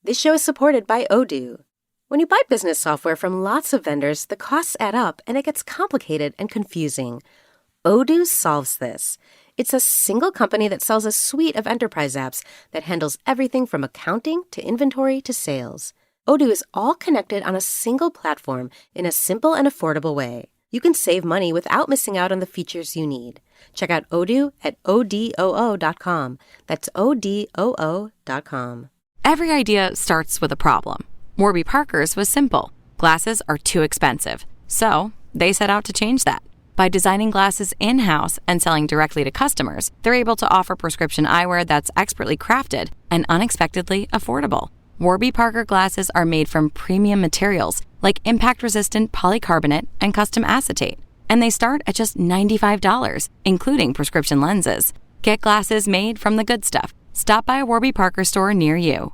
This show is supported by Odoo. When you buy business software from lots of vendors, the costs add up and it gets complicated and confusing. Odoo solves this. It's a single company that sells a suite of enterprise apps that handles everything from accounting to inventory to sales. Odoo is all connected on a single platform in a simple and affordable way. You can save money without missing out on the features you need. Check out Odoo at odoo.com. That's odoo.com. Every idea starts with a problem. Warby Parker's was simple. Glasses are too expensive. So they set out to change that. By designing glasses in-house and selling directly to customers, they're able to offer prescription eyewear that's expertly crafted and unexpectedly affordable. Warby Parker glasses are made from premium materials like impact-resistant polycarbonate and custom acetate. And they start at just $95, including prescription lenses. Get glasses made from the good stuff. Stop by a Warby Parker store near you.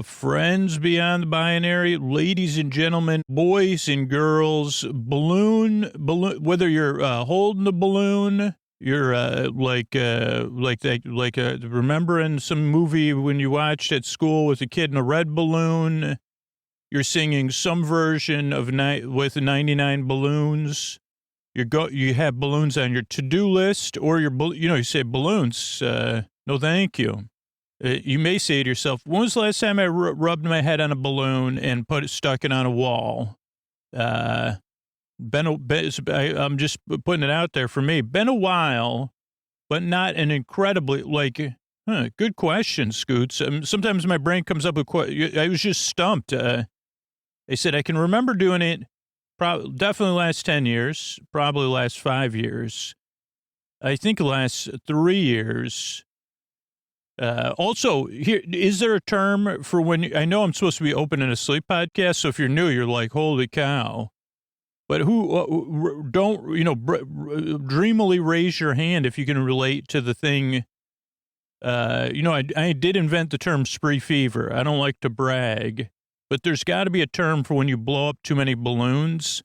Friends beyond the binary, ladies and gentlemen, boys and girls, balloon, whether you're holding the balloon, you're remembering some movie when you watched at school with a kid in a red balloon, you're singing some version of with 99 balloons. You have balloons on your to-do list, or you say balloons. No, thank you. You may say to yourself, when was the last time I rubbed my head on a balloon and stuck it on a wall? I'm just putting it out there for me. Been a while, but not an incredibly, good question, Scoots. Sometimes my brain comes up with, I was just stumped. I said, I can remember doing it definitely last 10 years, probably last 5 years. I think last 3 years. Also, here, is there a term for when I know I'm supposed to be opening a sleep podcast, so if you're new, you're like, holy cow. But dreamily raise your hand if you can relate to the thing. I did invent the term spree fever. I don't like to brag, but there's got to be a term for when you blow up too many balloons,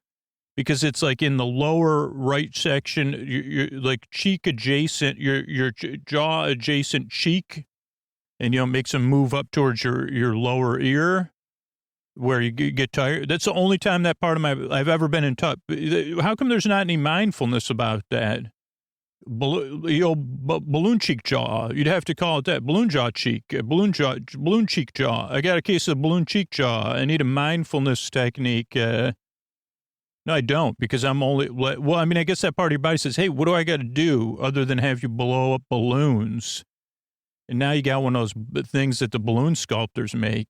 because it's like in the lower right section, you're like cheek adjacent, your jaw adjacent cheek, and, makes them move up towards your lower ear where you get tired. That's the only time that part of I've ever been in touch. How come there's not any mindfulness about that? Balloon cheek jaw. You'd have to call it that. Balloon cheek jaw. I got a case of balloon cheek jaw. I need a mindfulness technique. No, I don't, because I'm only, I guess that part of your body says, hey, what do I got to do other than have you blow up balloons? And now you got one of those things that the balloon sculptors make.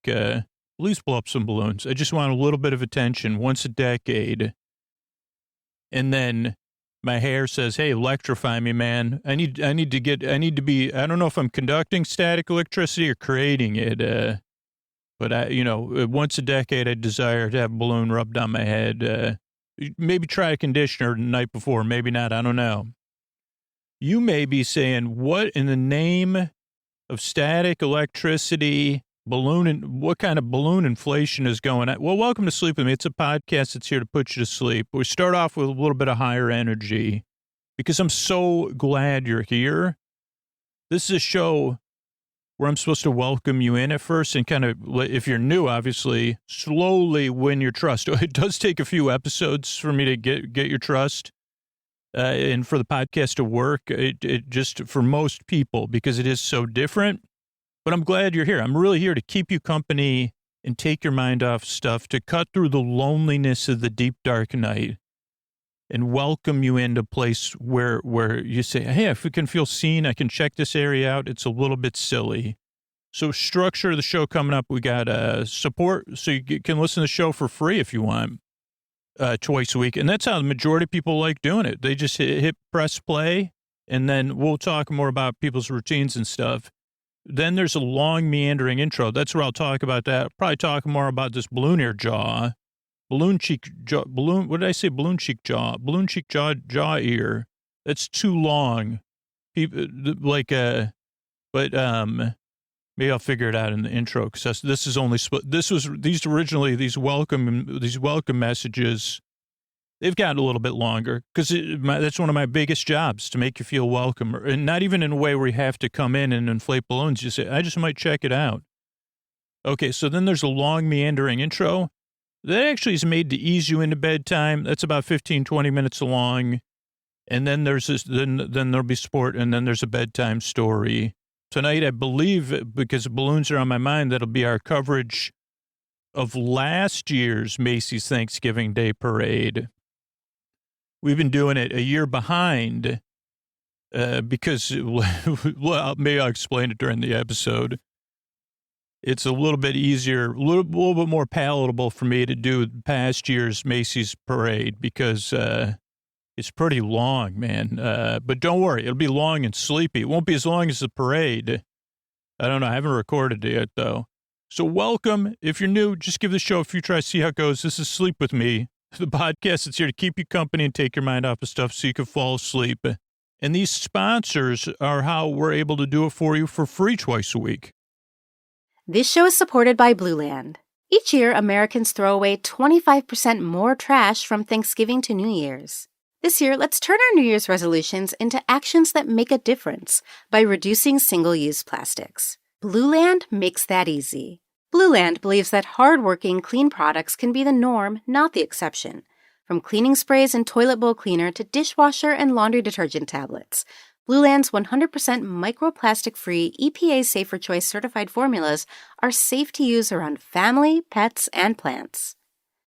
Please blow up some balloons. I just want a little bit of attention once a decade. And then my hair says, hey, electrify me, man. I need to be, I don't know if I'm conducting static electricity or creating it. But once a decade, I desire to have a balloon rubbed on my head. Maybe try a conditioner the night before. Maybe not. I don't know. You may be saying, what in the name of static electricity, what kind of balloon inflation is going on? Well, welcome to Sleep With Me. It's a podcast that's here to put you to sleep. We start off with a little bit of higher energy because I'm so glad you're here. This is a show where I'm supposed to welcome you in at first and kind of, if you're new, obviously, slowly win your trust. It does take a few episodes for me to get your trust and for the podcast to work. It just for most people, because it is so different. But I'm glad you're here. I'm really here to keep you company and take your mind off stuff, to cut through the loneliness of the deep, dark night and welcome you into a place where you say, hey, if we can feel seen, I can check this area out. It's a little bit silly. So structure of the show coming up. We got support, so you can listen to the show for free if you want, twice a week. And that's how the majority of people like doing it. They just hit press play, and then we'll talk more about people's routines and stuff. Then there's a long meandering intro. That's where I'll talk about that. I'll probably talk more about this balloon ear jaw. Balloon cheek jaw, what did I say? Balloon cheek jaw ear. That's too long. People maybe I'll figure it out in the intro, because this is only these originally, these welcome messages, they've gotten a little bit longer, because that's one of my biggest jobs, to make you feel welcome, and not even in a way where you have to come in and inflate balloons. You say, I just might check it out. Okay, so then there's a long meandering intro. That actually is made to ease you into bedtime. That's about 15, 20 minutes long. And then there's this, then there'll be sport, and then there's a bedtime story. Tonight, I believe, because balloons are on my mind, that'll be our coverage of last year's Macy's Thanksgiving Day Parade. We've been doing it a year behind because, well, maybe I'll explain it during the episode. It's a little bit easier, a little bit more palatable for me to do past year's Macy's Parade because it's pretty long, man. But don't worry, it'll be long and sleepy. It won't be as long as the parade. I don't know. I haven't recorded it yet, though. So welcome. If you're new, just give the show a few tries, see how it goes. This is Sleep With Me, the podcast that's here to keep you company and take your mind off of stuff so you can fall asleep. And these sponsors are how we're able to do it for you for free twice a week. This show is supported by Blue Land. Each year, Americans throw away 25% more trash from Thanksgiving to New Year's. This year, let's turn our New Year's resolutions into actions that make a difference by reducing single-use plastics. Blue Land makes that easy. Blue Land believes that hard-working, clean products can be the norm, not the exception. From cleaning sprays and toilet bowl cleaner to dishwasher and laundry detergent tablets, Blue Land's 100% microplastic-free, EPA Safer Choice certified formulas are safe to use around family, pets, and plants.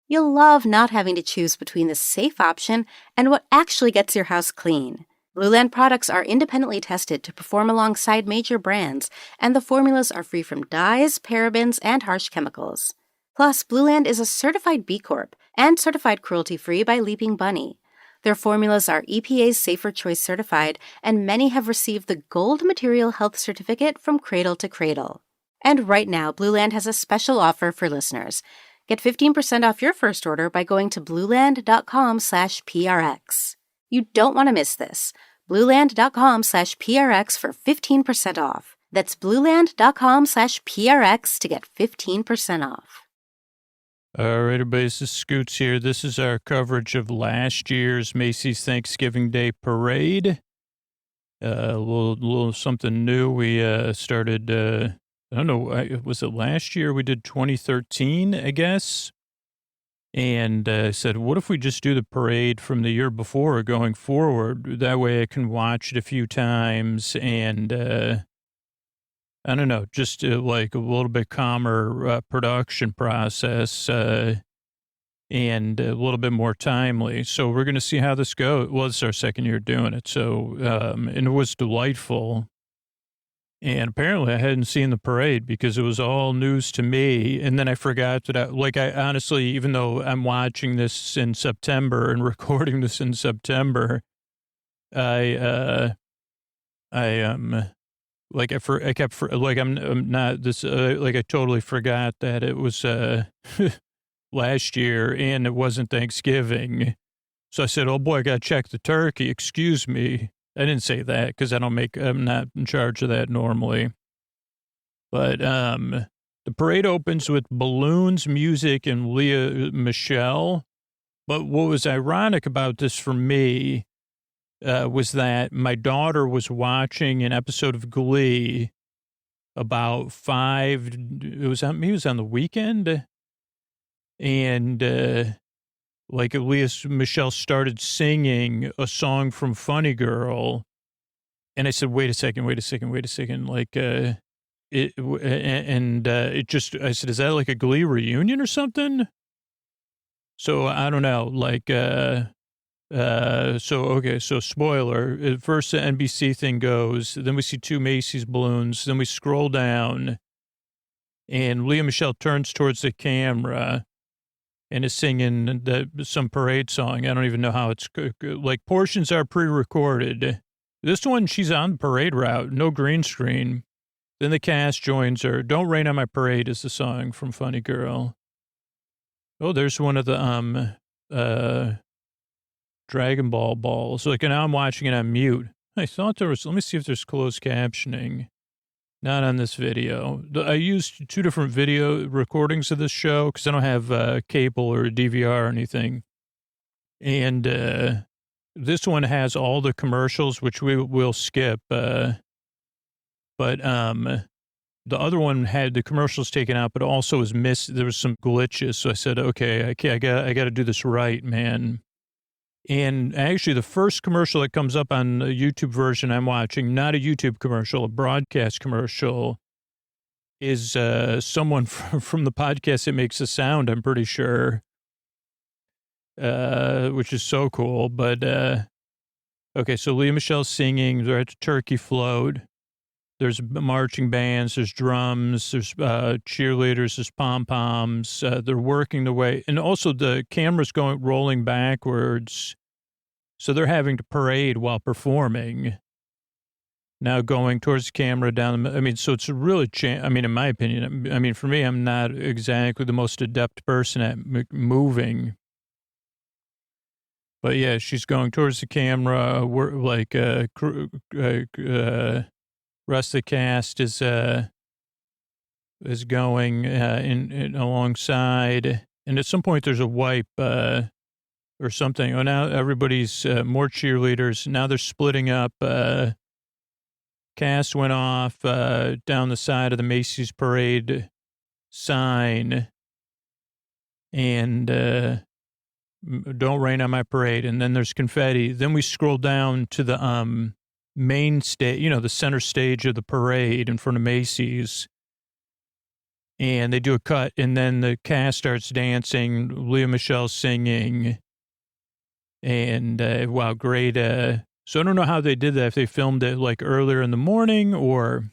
You'll love not having to choose between the safe option and what actually gets your house clean. Blue Land products are independently tested to perform alongside major brands, and the formulas are free from dyes, parabens, and harsh chemicals. Plus, Blue Land is a certified B Corp and certified cruelty-free by Leaping Bunny. Their formulas are EPA's Safer Choice certified, and many have received the Gold Material Health Certificate from Cradle to Cradle. And right now, Blue Land has a special offer for listeners. Get 15% off your first order by going to blueland.com/PRX. You don't want to miss this. blueland.com/PRX for 15% off. That's blueland.com/PRX to get 15% off. All right, everybody, this is Scoots here. This is our coverage of last year's Macy's Thanksgiving Day Parade. A little something new. We started, I don't know, was it last year? We did 2013, I guess. And I said, what if we just do the parade from the year before going forward? That way I can watch it a few times and, I don't know, just like a little bit calmer production process and a little bit more timely. So we're going to see how this goes. Well, it's our second year doing it. So, and it was delightful. And apparently I hadn't seen the parade because it was all news to me. And then I forgot that I honestly, even though I'm watching this in September and recording this in September, I'm not this, I totally forgot that it was, last year and it wasn't Thanksgiving. So I said, oh boy, I got to check the turkey. Excuse me. I didn't say that because I'm not in charge of that normally. But, the parade opens with balloons, music, and Leah Michelle. But what was ironic about this for me was that my daughter was watching an episode of Glee about it was on the weekend. And, Leah Michelle started singing a song from Funny Girl. And I said, wait a second. I said, is that like a Glee reunion or something? So I don't know, so spoiler, first the NBC thing goes, then we see two Macy's balloons, then we scroll down, and Leah Michelle turns towards the camera and is singing some parade song. I don't even know how it's, like, portions are pre-recorded. This one, she's on the parade route, no green screen. Then the cast joins her. Don't Rain on My Parade is the song from Funny Girl. Oh, there's one of the, Dragon Ball balls. Like, now I'm watching it on mute. I thought there was, let me see if there's closed captioning. Not on this video. I used two different video recordings of this show because I don't have cable or DVR or anything. And this one has all the commercials, which we will skip. But the other one had the commercials taken out, but also was there was some glitches. So I said, okay, I got to do this right, man. And actually the first commercial that comes up on the YouTube version I'm watching, not a YouTube commercial, a broadcast commercial, is someone from the podcast that makes a sound, I'm pretty sure, which is so cool. But, okay, so Leah Michelle's singing, they're at the turkey float. There's marching bands, there's drums, there's cheerleaders, there's pom-poms. They're working the way. And also the camera's rolling backwards. So they're having to parade while performing. Now going towards the camera down. So it's a really, in my opinion, for me, I'm not exactly the most adept person at moving. But yeah, she's going towards the camera. We're like, rest of the cast is going in alongside, and at some point there's a wipe or something. Oh, now everybody's more cheerleaders. Now they're splitting up. Cast went off down the side of the Macy's parade sign, and don't rain on my parade. And then there's confetti. Then we scroll down to the main stage, the center stage of the parade in front of Macy's. And they do a cut, and then the cast starts dancing, Leah Michelle singing. And, wow, great. So I don't know how they did that, if they filmed it like earlier in the morning, or,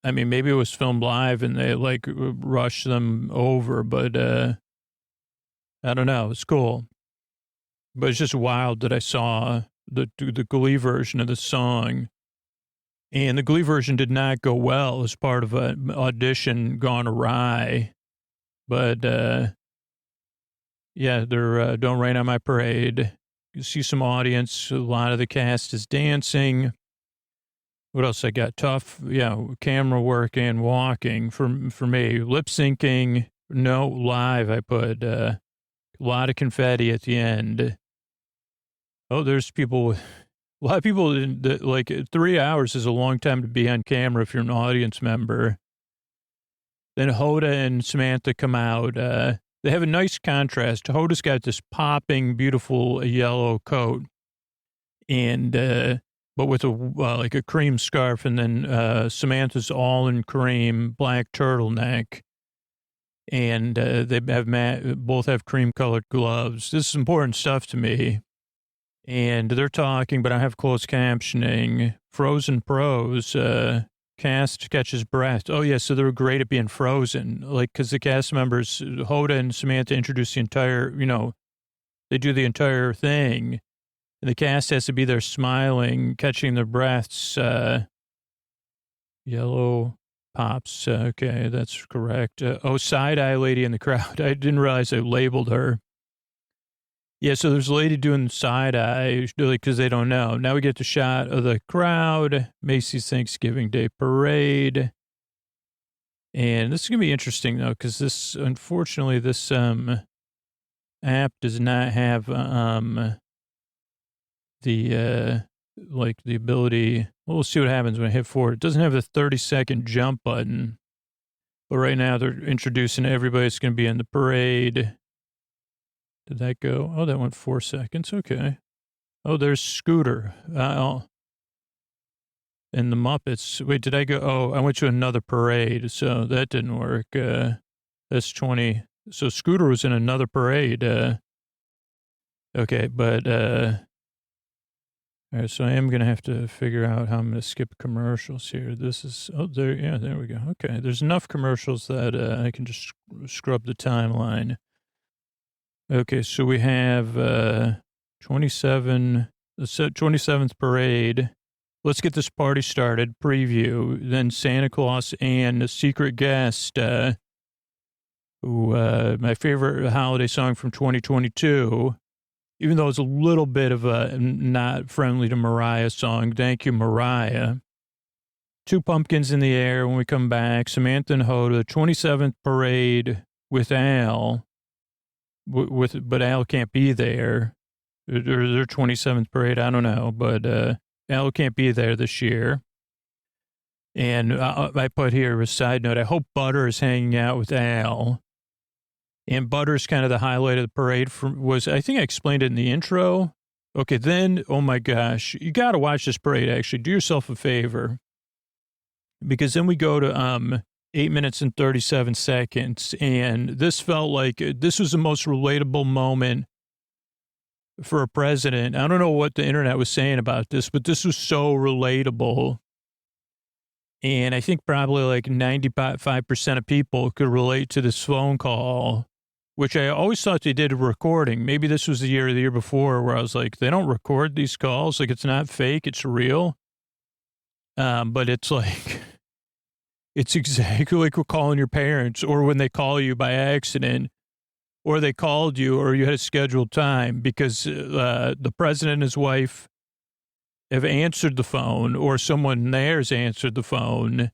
maybe it was filmed live and they like rushed them over, but I don't know. It's cool. But it's just wild that I saw the Glee version of the song, and the Glee version did not go well as part of an audition gone awry. But yeah, they're Don't Rain on My Parade. You see some audience. A lot of the cast is dancing. What else I got? Tough, camera work and walking for me. Lip syncing, no, live. I put a lot of confetti at the end. Oh, there's people, a lot of people, like 3 hours is a long time to be on camera if you're an audience member. Then Hoda and Samantha come out. They have a nice contrast. Hoda's got this popping, beautiful yellow coat, and but with like a cream scarf, and then Samantha's all in cream, black turtleneck, and they have both have cream-colored gloves. This is important stuff to me. And they're talking, but I have closed captioning. Frozen pros, cast catches breath. Oh, yeah, so they're great at being frozen. Like, because the cast members, Hoda and Samantha, introduce the entire, they do the entire thing. And the cast has to be there smiling, catching their breaths. Yellow pops. Okay, that's correct. Side-eye lady in the crowd. I didn't realize I labeled her. Yeah, so there's a lady doing side eye because they don't know. Now we get the shot of the crowd, Macy's Thanksgiving Day Parade. And this is going to be interesting, though, because unfortunately, this app does not have the ability. Well, we'll see what happens when I hit forward. It doesn't have the 30-second jump button. But right now, they're introducing everybody that's going to be in the parade. Did that go? Oh, that went 4 seconds. Okay. Oh, there's Scooter. And the Muppets. Wait, did I go? Oh, I went to another parade, so that didn't work. That's 20. So Scooter was in another parade. Okay, but, all right, so I am going to have to figure out how I'm going to skip commercials here. This is, there we go. Okay, there's enough commercials that I can just scrub the timeline. Okay, so we have 27th parade. Let's get this party started. Preview. Then Santa Claus and a secret guest. My favorite holiday song from 2022, even though it's a little bit of a not friendly to Mariah song. Thank you, Mariah. 2 pumpkins in the air when we come back. Samantha and Hoda. 27th parade with Al. But Al can't be there. Or their 27th parade, I don't know. But Al can't be there this year. And I put here a side note. I hope Butter is hanging out with Al. And Butter's kind of the highlight of the parade. I think I explained it in the intro. Okay, then, oh my gosh, you got to watch this parade, actually. Do yourself a favor. Because then we go to 8 minutes and 37 seconds. And this felt like this was the most relatable moment for a president. I don't know what the internet was saying about this, but this was so relatable. And I think probably like 95% of people could relate to this phone call, which I always thought they did a recording. Maybe this was the year or the year before where I was like, they don't record these calls. Like, it's not fake. It's real. But it's like, it's exactly like we're calling your parents, or when they call you by accident, or they called you, or you had a scheduled time, because the president and his wife have answered the phone, or someone there's answered the phone,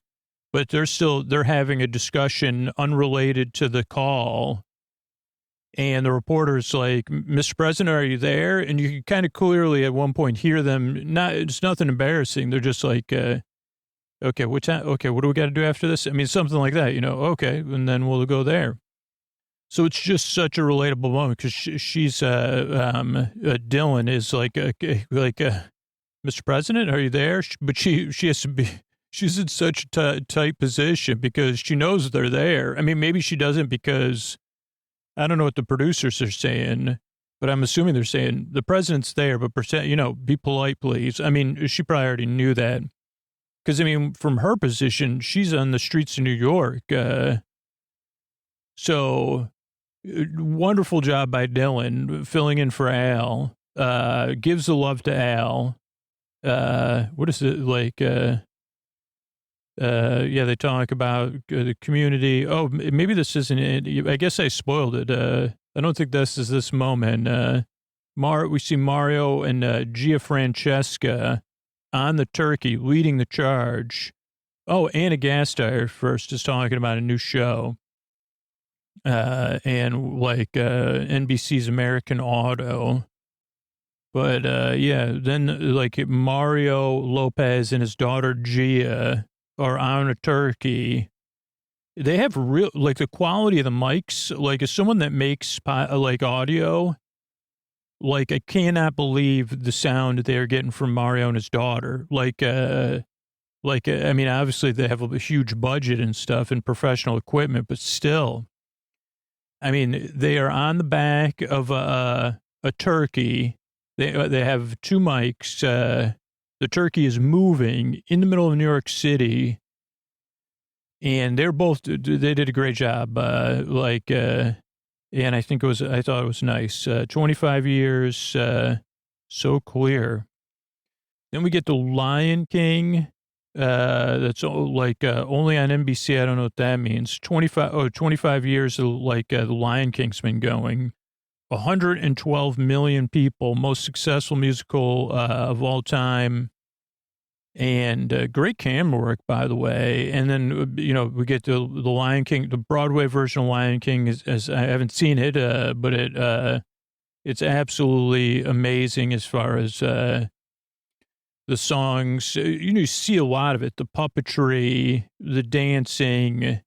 but they're having a discussion unrelated to the call. And the reporter's like, Mr. President, are you there? And you can kind of clearly at one point hear them. It's nothing embarrassing. They're just like, okay, what do we got to do after this? I mean, something like that, okay. And then we'll go there. So it's just such a relatable moment, because she's, Dylan is like, Mr. President, are you there? But she has to be, she's in such a tight position because she knows they're there. I mean, maybe she doesn't, because I don't know what the producers are saying, but I'm assuming they're saying the president's there, but be polite, please. I mean, she probably already knew that, because I mean, from her position, she's on the streets of New York. So wonderful job by Dylan filling in for Al, gives the love to Al. What is it like? Yeah, they talk about the community. Oh, maybe this isn't it. I guess I spoiled it. I don't think this is this moment. We see Mario and Gianfrancesca on the turkey leading the charge. Oh, Anna Gasteyer first is talking about a new show. And like NBC's American Auto. But yeah, then like Mario Lopez and his daughter Gia are on a turkey. They have real, like, the quality of the mics, like, as someone that makes like audio, like, I cannot believe the sound they're getting from Mario and his daughter. I mean, obviously they have a huge budget and stuff and professional equipment, but still, I mean, they are on the back of a turkey. They have two mics. The turkey is moving in the middle of New York City, and they did a great job. And I thought it was nice. 25 years, so clear. Then we get the Lion King. That's only on NBC. I don't know what that means. 25 years, the Lion King's been going. 112 million people, most successful musical of all time. And great camera work, by the way. And then, we get the Lion King, the Broadway version of Lion King, as I haven't seen it, but it's absolutely amazing as far as the songs. You see a lot of it, the puppetry, the dancing,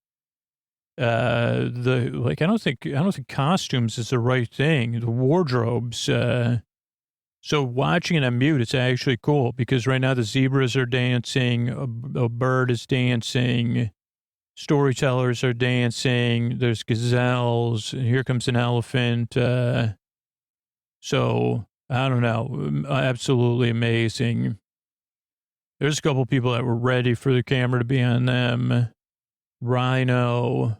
I don't think costumes is the right thing. The wardrobes. So watching it on mute, it's actually cool, because right now the zebras are dancing, a bird is dancing, storytellers are dancing, there's gazelles, and here comes an elephant. So I don't know, absolutely amazing. There's a couple people that were ready for the camera to be on them. Rhino,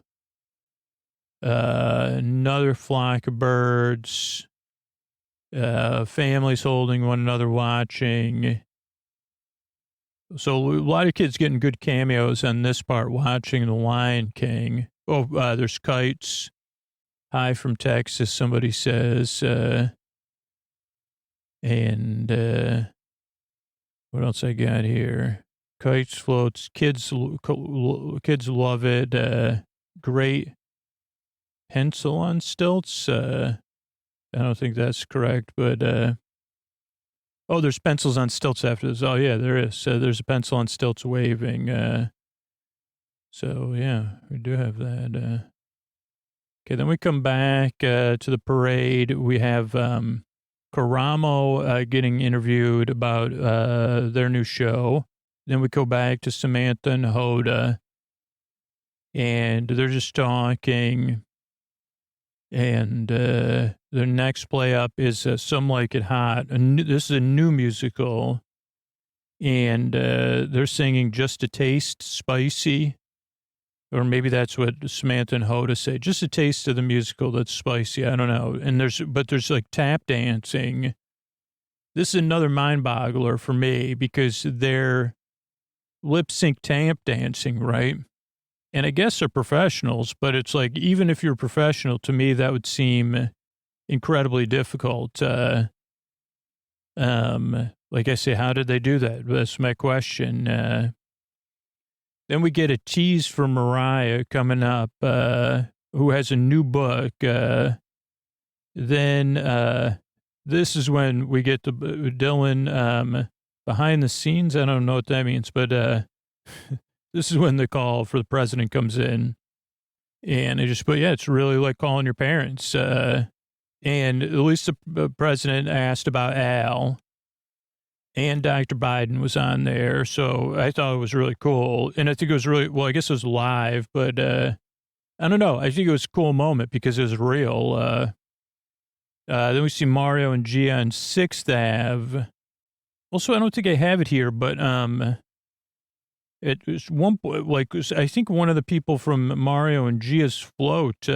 another flock of birds, families holding one another watching. So a lot of kids getting good cameos on this part, watching The Lion King. Oh, there's kites. Hi from Texas, somebody says. And what else I got here? Kites, floats, kids love it. Great pencil on stilts. I don't think that's correct, but Oh, there's pencils on stilts after this. Oh, yeah, there is. There's a pencil on stilts waving. So, yeah, we do have that. Okay, then we come back to the parade. We have Karamo getting interviewed about their new show. Then we go back to Samantha and Hoda, and they're just talking. And the next play up is Some Like It Hot. This is a new musical, and they're singing Just a Taste Spicy. Or maybe that's what Samantha and Hoda say. Just a taste of the musical that's spicy. I don't know. And there's like tap dancing. This is another mind boggler for me because they're lip sync tap dancing, right? And I guess they're professionals, but it's like, even if you're a professional, to me, that would seem incredibly difficult. Like I say, how did they do that? That's my question. Then we get a tease from Mariah coming up, who has a new book. Then this is when we get the Dylan behind the scenes. I don't know what that means, but this is when the call for the president comes in. And they just put, yeah, it's really like calling your parents. And at least the president asked about Al. And Dr. Biden was on there, so I thought it was really cool. And I think it was really, well, I guess it was live, but I don't know. I think it was a cool moment because it was real. Then we see Mario and Gia on 6th Ave. Also, I don't think I have it here, but it was one point, like, I think one of the people from Mario and Gia's float,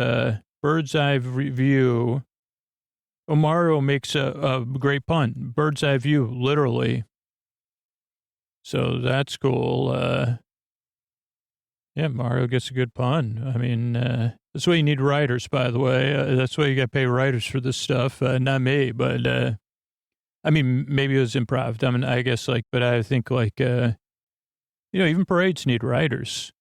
Bird's Eye View. Mario makes a great pun. Bird's eye view, literally. So that's cool. Yeah, Mario gets a good pun. I mean, that's why you need writers, by the way. That's why you got to pay writers for this stuff. Not me, but I mean, maybe it was improv. I mean, I guess but I think even parades need writers.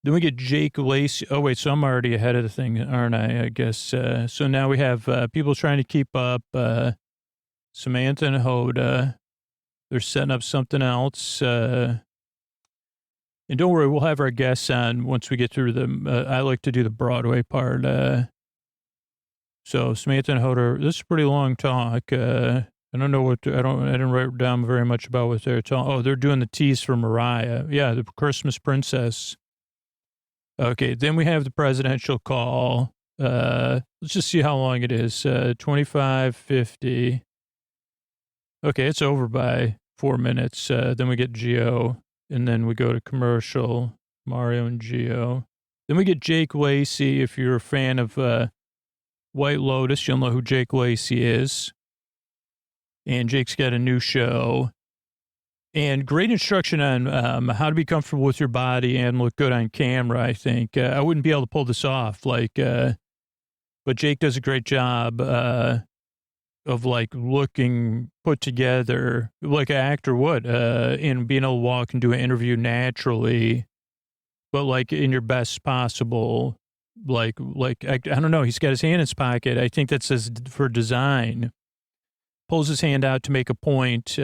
Then we get Jake Lacey. Oh, wait, so I'm already ahead of the thing, aren't I guess. So now we have people trying to keep up. Samantha and Hoda. They're setting up something else. And don't worry, we'll have our guests on once we get through I like to do the Broadway part. So Samantha and Hoda, this is a pretty long talk. I don't know I didn't write down very much about what they're talking. Oh, they're doing the tease for Mariah. Yeah, the Christmas Princess. Okay, then we have the presidential call. Let's just see how long it is. 25:50. Okay, it's over by 4 minutes. Then we get Gio, and then we go to commercial, Mario and Gio. Then we get Jake Lacey. If you're a fan of White Lotus, you'll know who Jake Lacey is. And Jake's got a new show. And great instruction on how to be comfortable with your body and look good on camera, I think. I wouldn't be able to pull this off, but Jake does a great job of, looking put together like an actor would, and being able to walk and do an interview naturally, but, in your best possible, I don't know, he's got his hand in his pocket. I think that says for design. Pulls his hand out to make a point,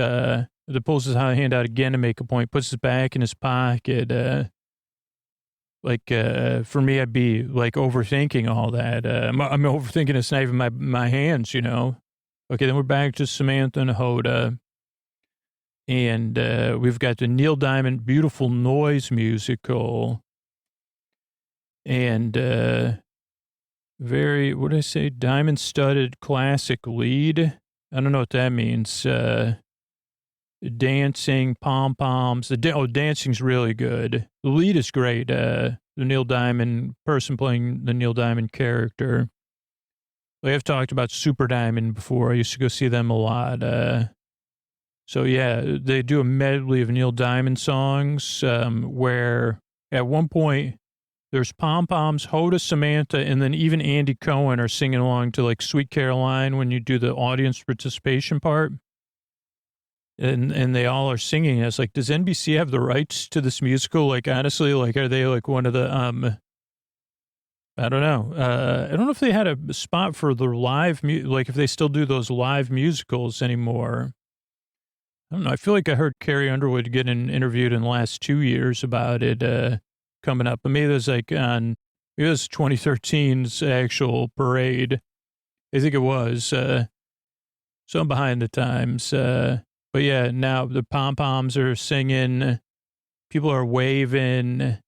pulls his hand out again to make a point, puts it back in his pocket. For me, I'd be overthinking all that. I'm overthinking it's not even my hands, Okay, then we're back to Samantha and Hoda. And we've got the Neil Diamond Beautiful Noise musical. And what did I say? Diamond studded classic lead. I don't know what that means. Dancing, pom-poms. Dancing's really good. The lead is great. The Neil Diamond person playing the Neil Diamond character. I've talked about Super Diamond before. I used to go see them a lot. So, yeah, they do a medley of Neil Diamond songs where at one point there's pom-poms, Hoda, Samantha, and then even Andy Cohen are singing along to Sweet Caroline when you do the audience participation part. And they all are singing. It's does NBC have the rights to this musical? Honestly, are they one of the, I don't know. I don't know if they had a spot for the live, if they still do those live musicals anymore. I don't know. I feel like I heard Carrie Underwood getting interviewed in the last 2 years about it coming up. But maybe it was like maybe it was 2013's actual parade. I think it was. So I'm behind the times. But yeah, now the pom-poms are singing. People are waving.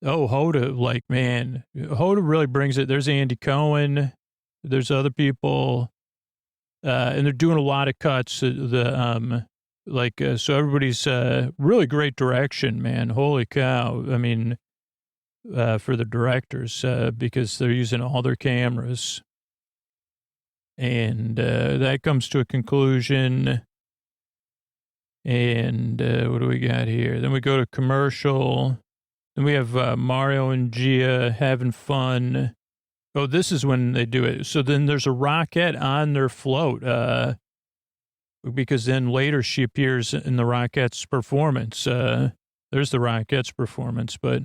Oh, Hoda, like, man, Hoda really brings it. There's Andy Cohen. There's other people. And they're doing a lot of cuts. So everybody's really great direction, man. Holy cow. I mean, for the directors, because they're using all their cameras. And that comes to a conclusion. And what do we got here? Then we go to commercial. Then we have Mario and Gia having fun. Oh, this is when they do it. So then there's a rocket on their float, because then later she appears in the Rockettes' performance. There's the Rockettes' performance, but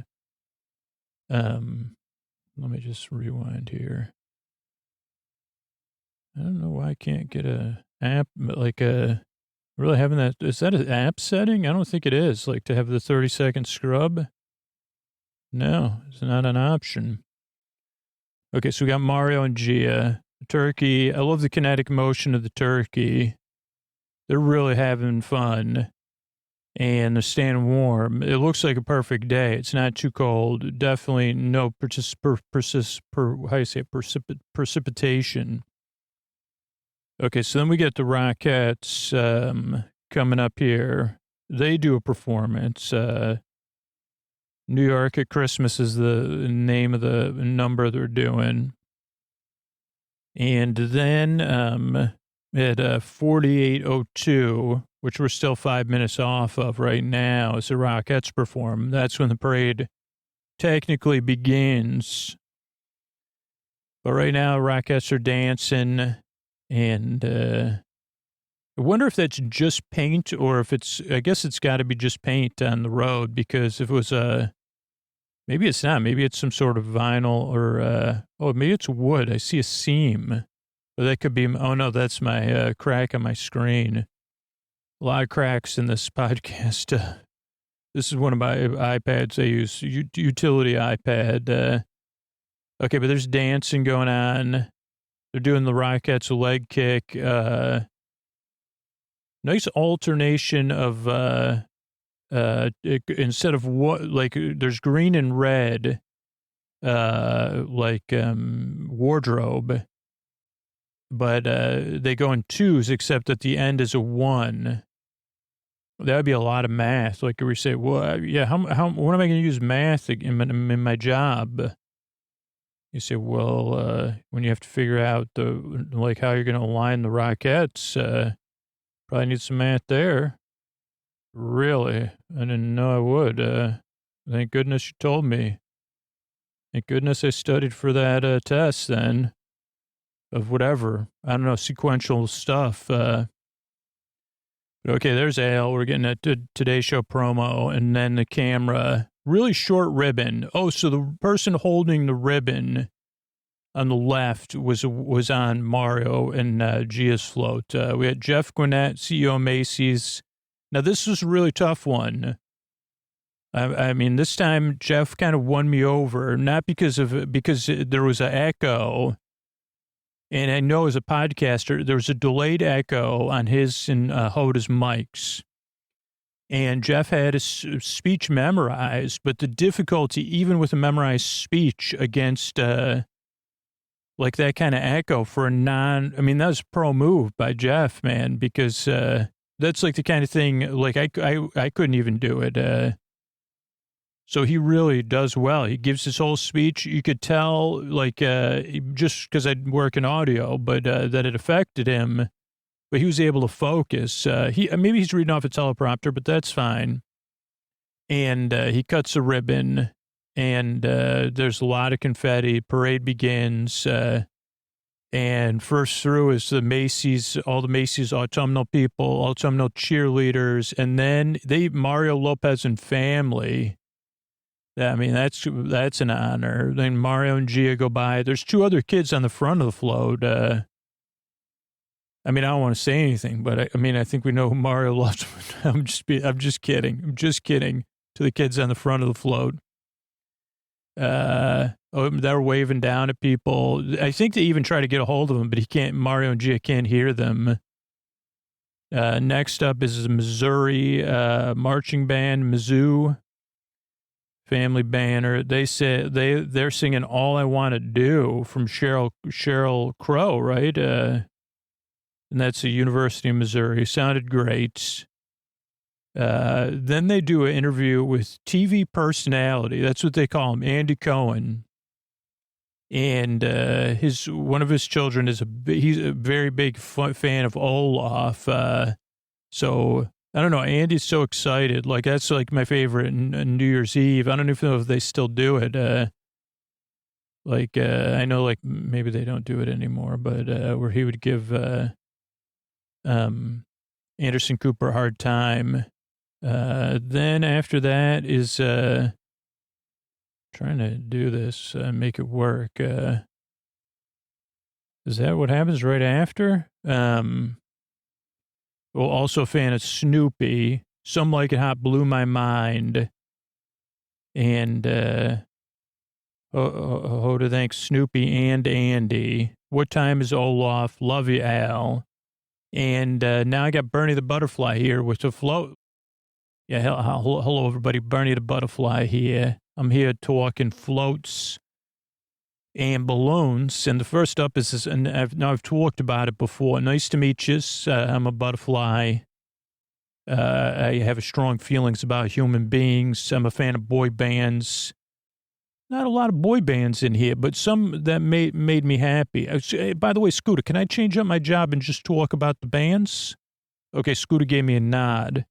let me just rewind here. I don't know why I can't get a app, like really having that. Is that an app setting? I don't think it is, like to have the 30-second scrub. No, it's not an option. Okay, so we got Mario and Gia. The turkey. I love the kinetic motion of the turkey. They're really having fun. And they're staying warm. It looks like a perfect day. It's not too cold. Definitely no precipitation. Okay, so then we get the Rockettes coming up here. They do a performance. New York at Christmas is the name of the number they're doing. And then at 48:02, which we're still 5 minutes off of right now, as the Rockettes perform, that's when the parade technically begins. But right now, Rockettes are dancing, and I wonder if that's just paint or if I guess it's got to be just paint on the road, because if it was maybe it's not. Maybe it's some sort of vinyl or, maybe it's wood. I see a seam. But that could be, oh no, that's my crack on my screen. A lot of cracks in this podcast. This is one of my iPads I use, utility iPad. Okay, but there's dancing going on. They're doing the Rockettes leg kick. Nice alternation of, instead of what, like there's green and red, wardrobe, but they go in twos, except at the end is a one. That would be a lot of math. Like we say, well, yeah, how, when am I going to use math in my job? You say, well, when you have to figure out how you're going to align the Rockettes, probably need some math there. Really? I didn't know I would. Thank goodness you told me. Thank goodness I studied for that test then. Of whatever. I don't know, sequential stuff. Okay, there's Al. We're getting a Today Show promo. And then the camera. Really short ribbon. Oh, so the person holding the ribbon on the left was on Mario and Gia's float. We had Jeff Gwinnett, CEO of Macy's. Now, this was a really tough one. I mean, this time Jeff kind of won me over, not because there was an echo. And I know as a podcaster, there was a delayed echo on his and Hoda's mics. And Jeff had his speech memorized, but the difficulty, even with a memorized speech against like that kind of echo for that was a pro move by Jeff, man, because that's like the kind of thing, like I couldn't even do it. So he really does well. He gives his whole speech. You could tell, like, just because I work in audio, but that it affected him. But he was able to focus. Maybe he's reading off a teleprompter, but that's fine. And he cuts a ribbon, and there's a lot of confetti. Parade begins. And first through is all the Macy's autumnal people, autumnal cheerleaders, and then Mario Lopez and family. I mean, that's an honor. Then Mario and Gia go by. There's two other kids on the front of the float. I mean, I don't want to say anything, but I mean, I think we know who Mario loves. I'm just kidding. I'm just kidding to the kids on the front of the float. They're waving down at people. I think they even try to get a hold of him, but Mario and Gia can't hear them. Next up is Missouri marching band, Mizzou family banner. They say they're singing "All I Want to Do" from Sheryl Crow, right? And that's the University of Missouri. Sounded great. Then they do an interview with TV personality. That's what they call him, Andy Cohen. And one of his children he's a very big fan of Olaf. So I don't know. Andy's so excited. Like that's like my favorite New Year's Eve. I don't even know if they still do it. I know like maybe they don't do it anymore, but where he would give Anderson Cooper a hard time. Then after that is trying to do this, make it work. Is that what happens right after? Well, also a fan of Snoopy. Some Like It Hot blew my mind. And to thank Snoopy and Andy. What time is Olaf? Love you, Al. And now I got Bernie the Butterfly here with the float. Yeah, hello everybody. Bernie the Butterfly here. I'm here talking floats and balloons. And the first up is this, and I've talked about it before. Nice to meet you. I'm a butterfly. I have strong feelings about human beings. I'm a fan of boy bands. Not a lot of boy bands in here, but some that made me happy. By the way, Scooter, can I change up my job and just talk about the bands? Okay, Scooter gave me a nod.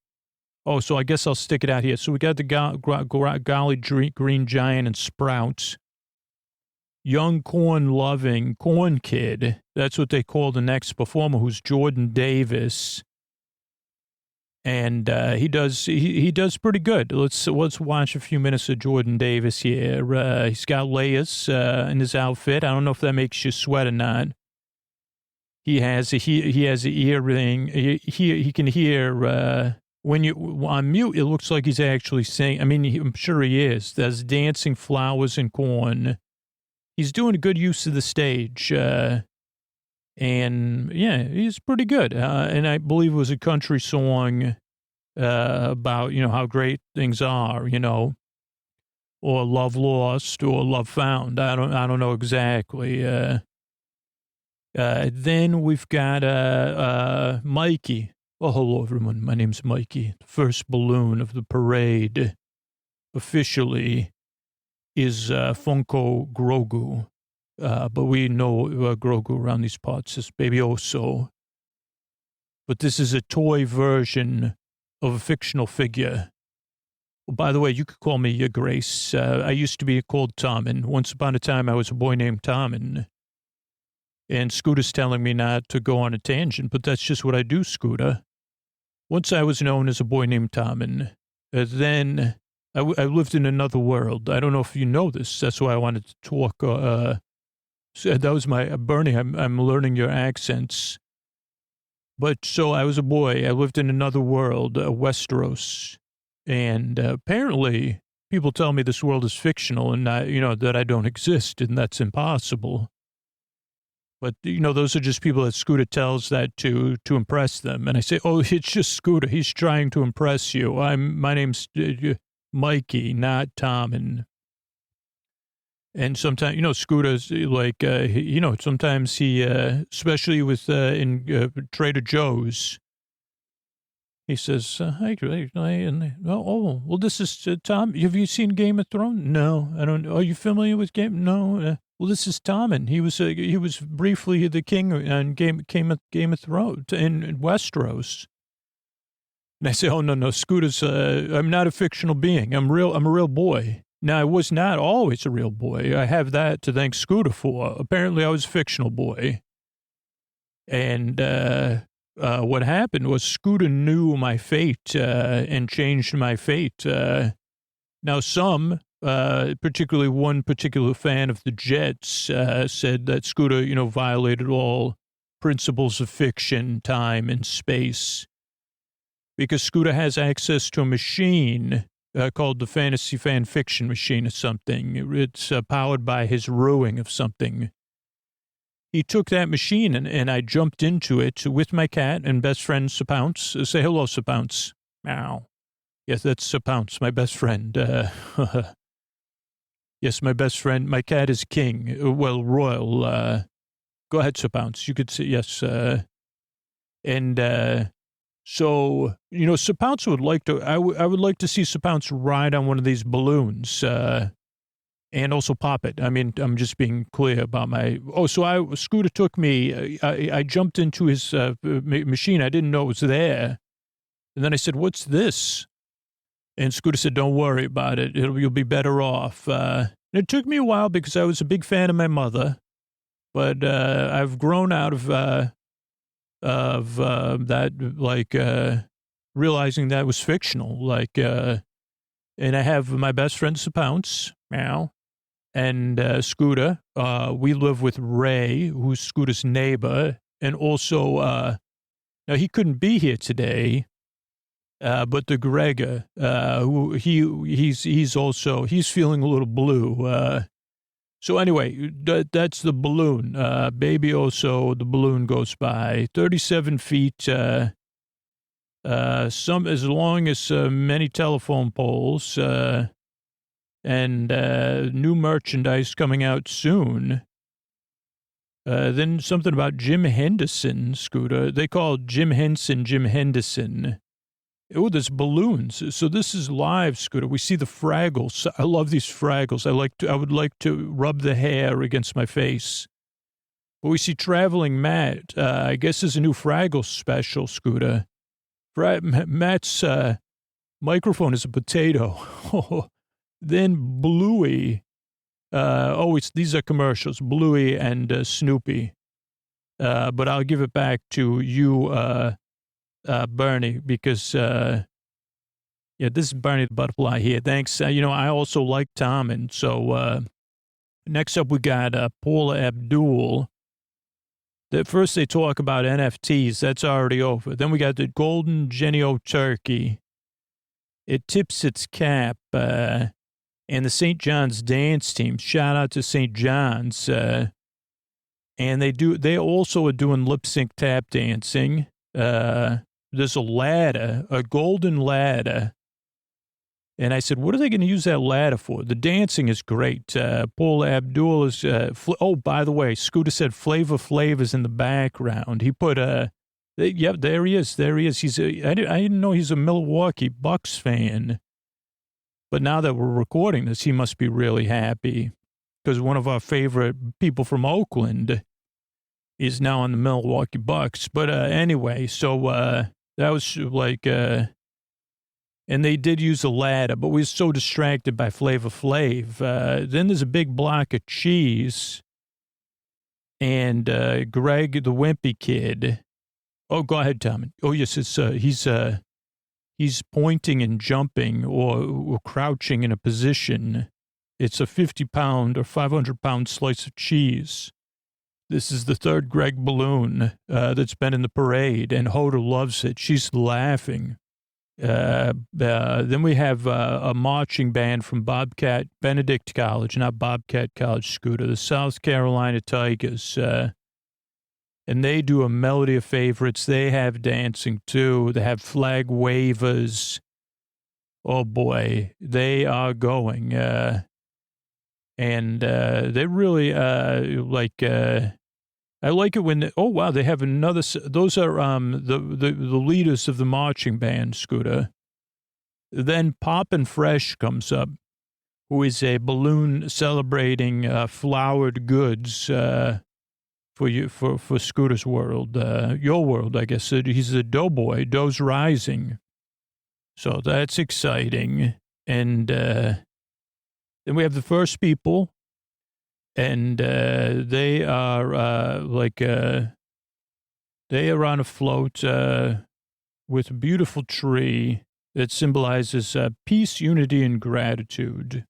Oh, so I guess I'll stick it out here. So we got the Golly Green Giant and Sprouts. Young corn-loving corn kid. That's what they call the next performer, who's Jordan Davis. And he does pretty good. Let's watch a few minutes of Jordan Davis here. He's got layers in his outfit. I don't know if that makes you sweat or not. He has an earring. He can hear when you on mute. It looks like he's actually singing. I mean, I'm sure he is. There's dancing flowers and corn. He's doing a good use of the stage. And yeah, he's pretty good. And I believe it was a country song about, how great things are, or love lost or love found. I don't know exactly. Then we've got Mikey. Oh, hello, everyone. My name's Mikey. The first balloon of the parade officially is Funko Grogu. But we know Grogu around these parts as Baby Oso. But this is a toy version of a fictional figure. Well, by the way, you could call me Your Grace. I used to be called Tommen. Once upon a time, I was a boy named Tommen. And Scooter's telling me not to go on a tangent, but that's just what I do, Scooter. Once I was known as a boy named Tommen. Then I lived in another world. I don't know if you know this. That's why I wanted to talk. So that was my Bernie. I'm learning your accents. But so I was a boy. I lived in another world, Westeros, and apparently people tell me this world is fictional and that I don't exist, and that's impossible. But those are just people that Scooter tells that to impress them, and I say, oh, it's just Scooter. He's trying to impress you. My name's Mikey, not Tom, and sometimes, Scooter's like, sometimes he, especially with, in Trader Joe's, he says, hi, well, this is Tom. Have you seen Game of Thrones? No, I don't. Are you familiar with No. Well, this is Tommen. He was briefly the king on Game of Thrones in Westeros. And I say, oh, no, Scooter's, I'm not a fictional being. I'm a real boy. Now, I was not always a real boy. I have that to thank Scooter for. Apparently, I was a fictional boy. And what happened was Scooter knew my fate and changed my fate. Now, some, particularly one particular fan of the Jets, said that Scooter, violated all principles of fiction, time, and space. Because Scooter has access to a machine called the Fantasy Fan Fiction Machine or something. It's powered by his ruing of something. He took that machine and I jumped into it with my cat and best friend, Sir Pounce. Say hello, Sir Pounce. Meow. Yes, that's Sir Pounce, my best friend. Yes, my best friend. My cat is king. Well, royal. Go ahead, Sir Pounce. You could say yes. So, Sir Pounce would like to, I would like to see Sir Pounce ride on one of these balloons, and also pop it. I mean, I'm just being clear about Scooter took me, I jumped into his machine. I didn't know it was there. And then I said, what's this? And Scooter said, don't worry about it. You'll be better off. It took me a while because I was a big fan of my mother, but I've grown out of that, like, realizing that was fictional. Like, and I have my best friend, Sir Pounce, meow, and Scooter. We live with Ray, who's Scooter's neighbor, and also, now he couldn't be here today, but the Gregor, who he's feeling a little blue. So anyway, that's the balloon. Baby also, the balloon goes by 37 feet, some as long as many telephone poles, and new merchandise coming out soon. Then something about Jim Henderson, Scooter. They call Jim Henson Jim Henderson. Oh, there's balloons. So this is live, Scooter. We see the Fraggles. I love these Fraggles. I would like to rub the hair against my face. But we see Traveling Matt. I guess there's a new Fraggles special, Scooter. Matt's microphone is a potato. Then Bluey. These are commercials. Bluey and Snoopy. But I'll give it back to you, Bernie, because, this is Bernie the Butterfly here. Thanks. I also like Tommen. So, next up we got Paula Abdul. First they talk about NFTs. That's already over. Then we got the Golden Genio Turkey. It tips its cap, and the St. John's dance team. Shout out to St. John's. And they also are doing lip sync tap dancing. There's a ladder, a golden ladder. And I said, what are they going to use that ladder for? The dancing is great. Paul Abdul is, by the way, Scooter said Flavor Flav is in the background. He put there he is. There he is. I didn't know he's a Milwaukee Bucks fan. But now that we're recording this, he must be really happy because one of our favorite people from Oakland is now on the Milwaukee Bucks. But anyway, so that was like, and they did use a ladder, but we were so distracted by Flavor Flav. Then there's a big block of cheese, and Greg, the wimpy kid. Oh, go ahead, Tom. Oh, yes, he's pointing and jumping or crouching in a position. It's a 50-pound or 500-pound slice of cheese. This is the third Greg balloon that's been in the parade, and Hoda loves it. She's laughing. Then we have a marching band from Benedict College, not Bobcat College, Scooter, the South Carolina Tigers. And they do a melody of favorites. They have dancing, too. They have flag wavers. Oh, boy. They are going. And they really, I like it when, they have another, those are the leaders of the marching band, Scooter. Then Poppin' Fresh comes up, who is a balloon celebrating flowered goods for you, for Scooter's world, your world, I guess. He's a doughboy, dough's rising. So that's exciting. And then we have the first people, and they are they are on a float with a beautiful tree that symbolizes peace, unity, and gratitude.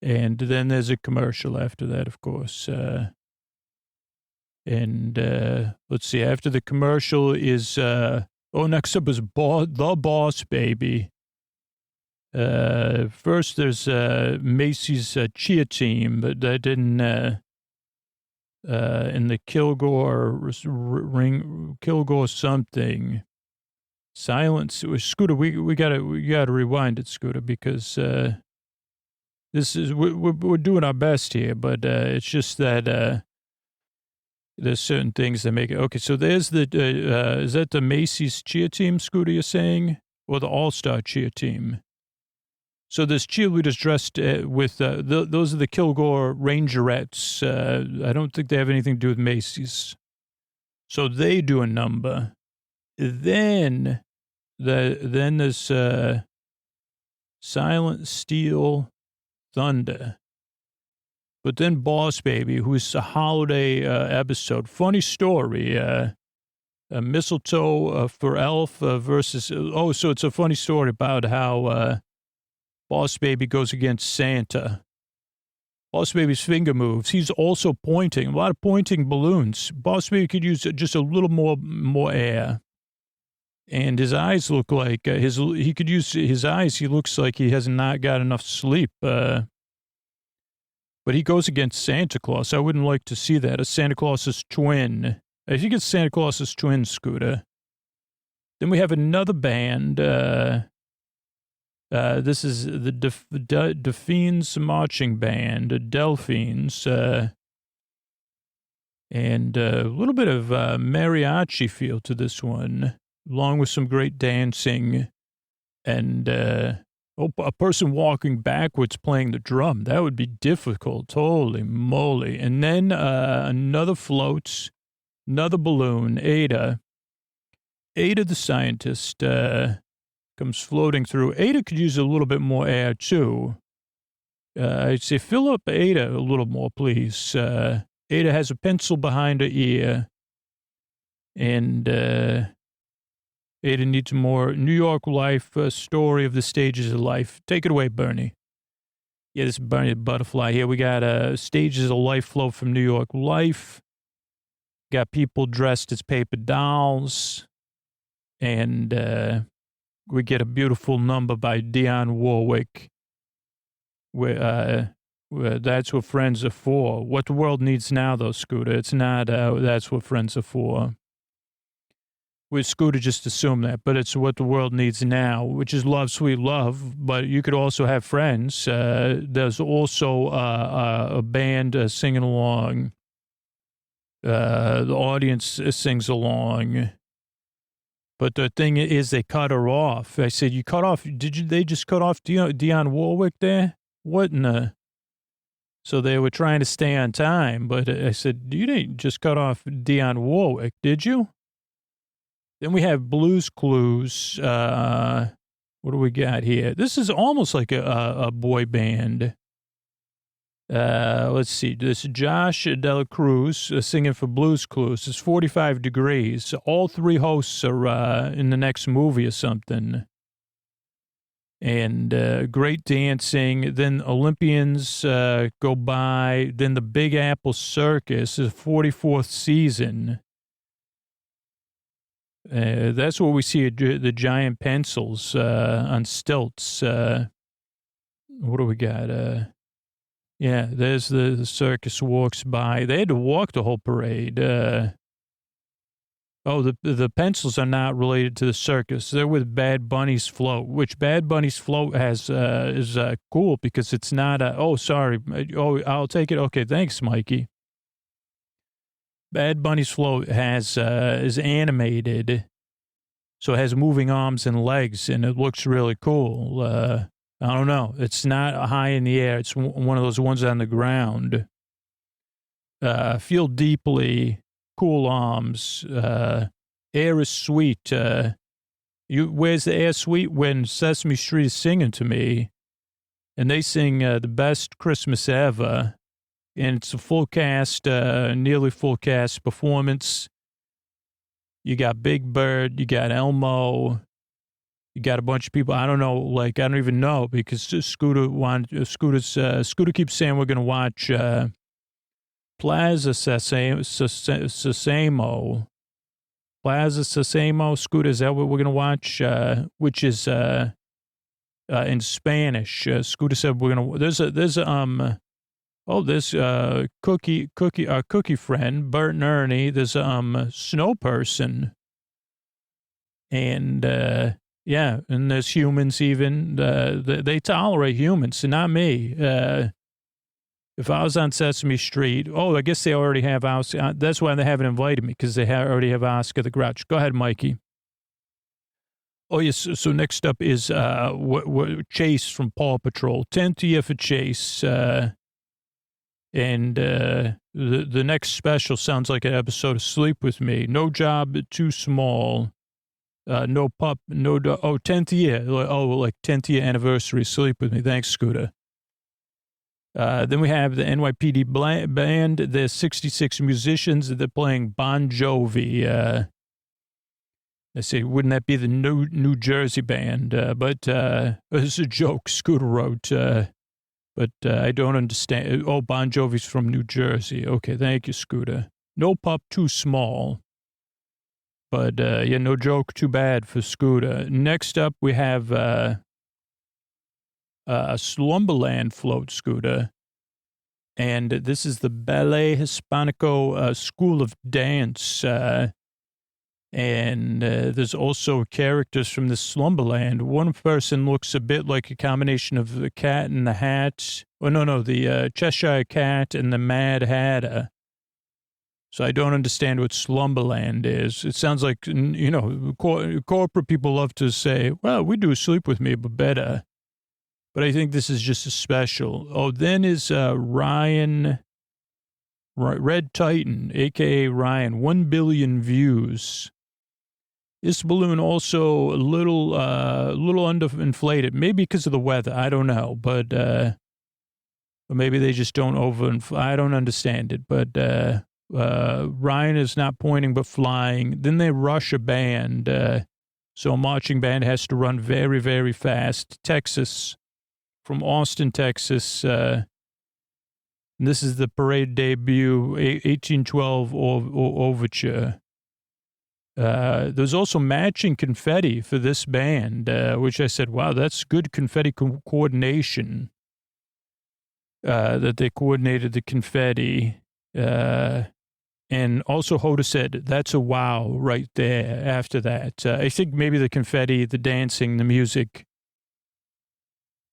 And then there's a commercial after that, of course. And let's see, after the commercial is, next up is The Boss Baby. First there's Macy's Chia Team, but that didn't, in the Kilgore something. Silence. Scooter, we gotta rewind it, Scooter, because this is we're doing our best here, but it's just that there's certain things that make it. Okay, so there's the is that the Macy's Cheer Team, Scooter? You're saying, or the All Star Cheer Team? So there's cheerleaders dressed with those are the Kilgore Rangerettes. I don't think they have anything to do with Macy's. So they do a number. Then there's Silent Steel Thunder. But then Boss Baby, who's a holiday episode. Funny story. Mistletoe for Elf versus... so it's a funny story about how Boss Baby goes against Santa. Boss Baby's finger moves. He's also pointing. A lot of pointing balloons. Boss Baby could use just a little more air. And his eyes look like... he could use his eyes. He looks like he has not got enough sleep. But he goes against Santa Claus. I wouldn't like to see that. A Santa Claus's twin. I think it's Santa Claus's twin, Scooter. Then we have another band. This is the Delphines Marching Band, Delphines. And a little bit of mariachi feel to this one, along with some great dancing. And a person walking backwards playing the drum. That would be difficult. Holy moly. And then another floats, another balloon, Ada. Ada the scientist comes floating through. Ada could use a little bit more air, too. I'd say fill up Ada a little more, please. Ada has a pencil behind her ear. And... Ada needs more New York life, story of the stages of life. Take it away, Bernie. Yeah, this is Bernie the Butterfly here. We got stages of life flow from New York life. Got people dressed as paper dolls. And we get a beautiful number by Dionne Warwick. Where that's what friends are for. What the world needs now, though, Scooter. It's not that's what friends are for. With Scooter, just assume that, but it's what the world needs now, which is love, sweet love. But you could also have friends. There's also a band singing along. The audience sings along. But the thing is, they cut her off. I said, you cut off, they just cut off Dionne Warwick there? What in the... So they were trying to stay on time, but I said, you didn't just cut off Dionne Warwick, did you? Then we have Blues Clues. What do we got here? This is almost like a boy band. Let's see. This is Josh Dela Cruz singing for Blues Clues. It's 45 degrees. All three hosts are in the next movie or something. And great dancing. Then Olympians go by. Then the Big Apple Circus is 44th season. That's what we see, the giant pencils on stilts. What do we got? Yeah, there's the circus walks by. They had to walk the whole parade. The pencils are not related to the circus. They're with Bad Bunny's float, which Bad Bunny's float has is cool because it's not sorry. I'll take it. Okay, thanks, Mikey. Bad Bunny's float has is animated, so it has moving arms and legs, and it looks really cool. I don't know. It's not high in the air. It's one of those ones on the ground. Feel deeply, cool arms. Air is sweet. Where's the air sweet? When Sesame Street is singing to me, and they sing the best Christmas ever. And it's a full cast, nearly full cast performance. You got Big Bird, you got Elmo, you got a bunch of people. I don't know, I don't even know because Scooter keeps saying we're going to watch Plaza Sesamo. Plaza Sesamo, Scooter, is that what we're going to watch? Which is in Spanish. Scooter said we're going to, there's cookie friend, Bert and Ernie. There's snow person. And, yeah, and there's humans even. They tolerate humans, so not me. If I was on Sesame Street, I guess they already have Oscar. That's why they haven't invited me, because they already have Oscar the Grouch. Go ahead, Mikey. Oh, yes. So next up is Chase from Paw Patrol. 10th year for Chase. And the next special sounds like an episode of Sleep With Me. No job too small. No pup, no dog. 10th year. Like 10th year anniversary. Sleep With Me. Thanks, Scooter. Then we have the NYPD band. There's 66 musicians. They're playing Bon Jovi. I say, wouldn't that be the New Jersey band? But it's a joke Scooter wrote. But I don't understand. Oh, Bon Jovi's from New Jersey. Okay, thank you, Scooter. No pup too small. But, yeah, no joke too bad for Scooter. Next up, we have Slumberland float, Scooter. And this is the Ballet Hispanico School of Dance. And there's also characters from the Slumberland. One person looks a bit like a combination of the Cat in the Hat. Oh, no, the Cheshire Cat and the Mad Hatter. So I don't understand what Slumberland is. It sounds like, corporate people love to say, well, we do Sleep With Me, but better. But I think this is just a special. Oh, then is Ryan, Red Titan, a.k.a. Ryan, 1 billion views. This balloon also a little underinflated, maybe because of the weather. I don't know, but or maybe they just don't overinflate. I don't understand it, but Ryan is not pointing but flying. Then they rush a band, so a marching band has to run very, very fast. Texas. From Austin, Texas. This is the parade debut, 1812 Overture. There's also matching confetti for this band, which I said, wow, that's good confetti coordination. That they coordinated the confetti. And also Hoda said, that's a wow right there after that. I think maybe the confetti, the dancing, the music.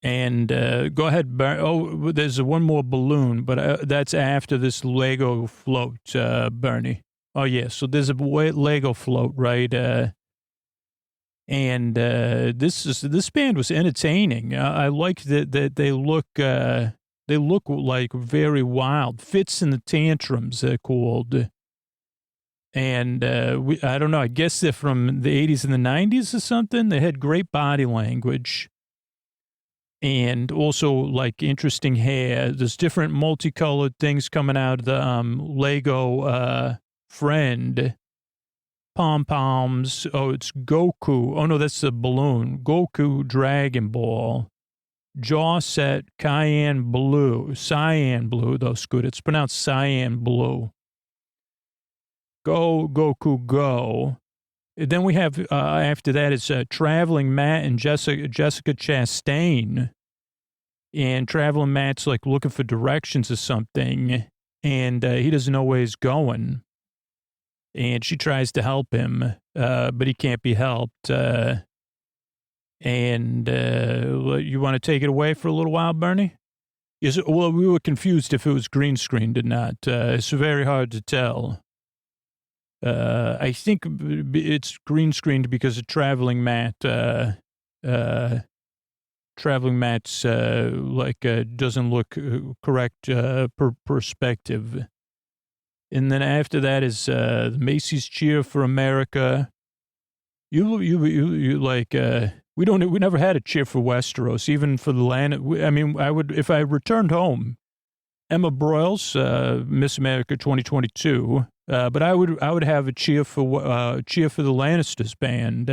And go ahead, there's one more balloon, but that's after this Lego float, Bernie. Oh, yeah, so there's a Lego float, right? And this band was entertaining. I like that they look like very wild. Fits in the Tantrums, they're called. And I don't know, I guess they're from the 80s and the 90s or something. They had great body language. And also, like, interesting hair. There's different multicolored things coming out of the Lego friend. Pom-poms. Oh, it's Goku. Oh, no, that's the balloon. Goku Dragon Ball. Jaw set Cyan Blue. Cyan Blue, though, Scoot. It's pronounced Cyan Blue. Go, Goku, go. Then we have, after that, it's Traveling Matt and Jessica Chastain. And Traveling Matt's like looking for directions or something. And he doesn't know where he's going. And she tries to help him, but he can't be helped. And you want to take it away for a little while, Bernie? Yes. Well, we were confused if it was green screened or not. It's very hard to tell. I think it's green screened because of Traveling Matt. Traveling Matt's doesn't look correct perspective. And then after that is the Macy's Cheer for America. You like we never had a cheer for Westeros, even for the land. I mean, I would if I returned home. Emma Broyles, Miss America 2022. But I would have a cheer for the Lannisters band,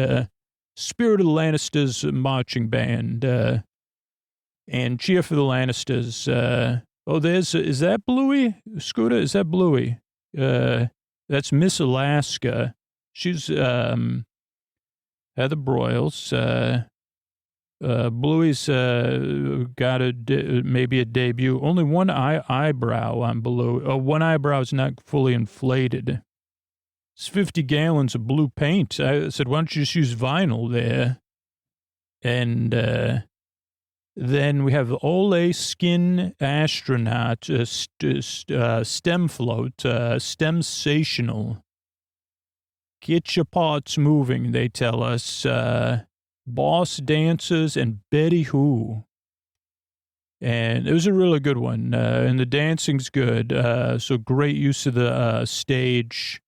Spirit of the Lannisters marching band, and cheer for the Lannisters. Oh, is that Bluey? Scooter, is that Bluey? That's Miss Alaska. She's, Heather Broyles. Bluey's, got maybe a debut. Only one eyebrow on Bluey. Oh, one eyebrow is not fully inflated. It's 50 gallons of blue paint. I said, why don't you just use vinyl there? And, then we have Ole Skin Astronaut, STEM Float, STEMsational. Get your parts moving, they tell us. Boss Dancers and Betty Who. And it was a really good one. And the dancing's good. So great use of the stage.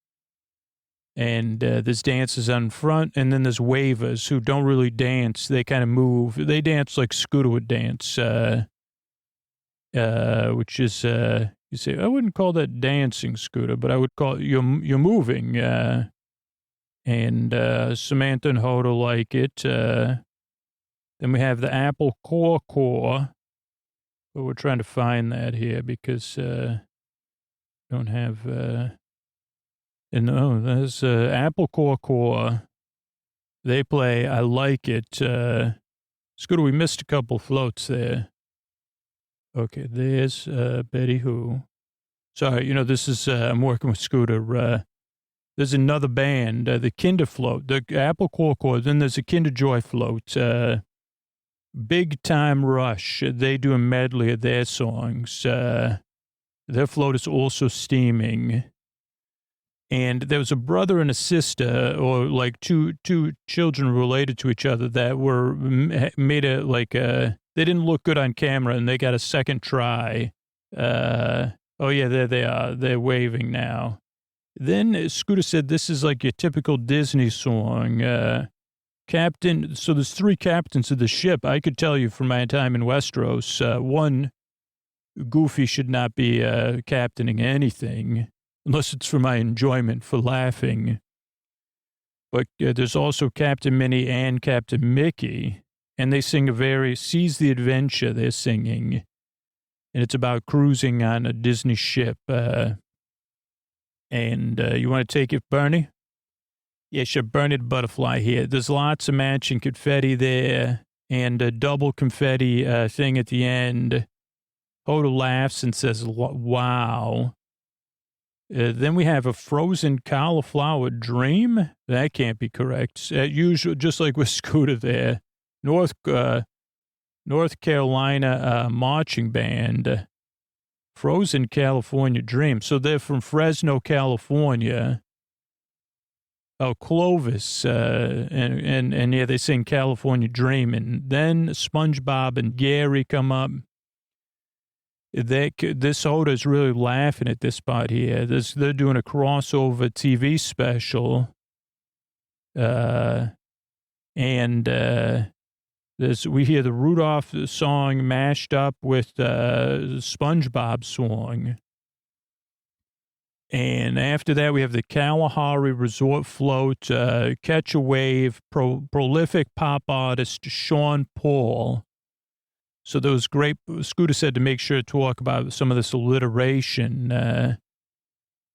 And there's dancers on front, and then there's wavers who don't really dance. They kind of move. They dance like Scooter would dance, which is, you say, I wouldn't call that dancing, Scooter, but I would call it, you're moving. And Samantha and Hoda like it. Then we have the Apple Core. But we're trying to find that here because don't have... And there's Apple Core. They play I Like It. Scooter, we missed a couple floats there. Okay, there's Betty Who. Sorry, this is, I'm working with Scooter. There's another band, the Kinder Float, the Apple Core. Then there's a Kinder Joy Float. Big Time Rush. They do a medley of their songs. Their float is also steaming. And there was a brother and a sister, or like two children related to each other that were made they didn't look good on camera, and they got a second try. Oh yeah, there they are. They're waving now. Then Scooter said, "This is like your typical Disney song, Captain." So there's three captains of the ship. I could tell you from my time in Westeros, one, Goofy should not be captaining anything. Unless it's for my enjoyment, for laughing. But there's also Captain Minnie and Captain Mickey, and they sing Seize the Adventure, they're singing. And it's about cruising on a Disney ship. And you want to take it, Bernie? Yeah, sure, Bernie the Butterfly here. There's lots of matching confetti there, and a double confetti thing at the end. Hoda laughs and says, wow. Then we have a frozen cauliflower dream. That can't be correct. Usual, just like with Scooter there. North Carolina marching band. Frozen California dream. So they're from Fresno, California. Oh, Clovis. And yeah, they sing California Dream. And then SpongeBob and Gary come up. This Hoda is really laughing at this spot here. They're doing a crossover TV special. We hear the Rudolph song mashed up with SpongeBob song. And after that, we have the Kalahari Resort Float, Catch a Wave, prolific pop artist Sean Paul. So those great, Scooter said to make sure to talk about some of this alliteration.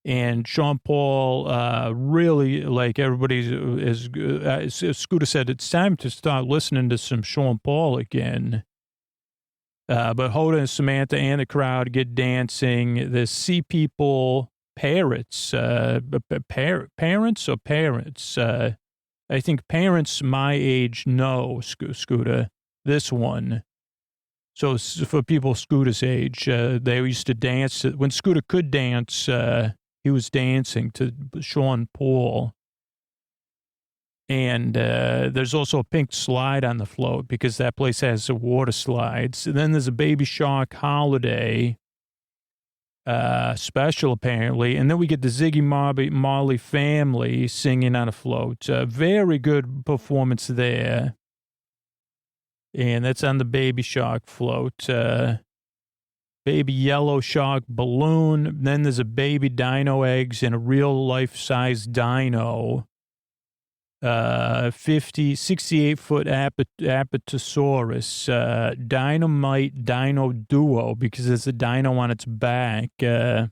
And Sean Paul really, like everybody Scooter said, it's time to start listening to some Sean Paul again. But Hoda and Samantha and the crowd get dancing. The Sea People parrots, parents or parents? I think parents my age know, Scooter, this one. So for people Scooter's age, they used to dance. When Scooter could dance, he was dancing to Sean Paul. And there's also a pink slide on the float because that place has the water slides. And then there's a Baby Shark holiday special, apparently. And then we get the Ziggy Marley family singing on a float. Very good performance there. And that's on the Baby Shark float. Baby yellow shark balloon. Then there's a baby dino eggs and a real life-size dino. 68-foot Apatosaurus, Dynamite Dino Duo, because there's a dino on its back. Then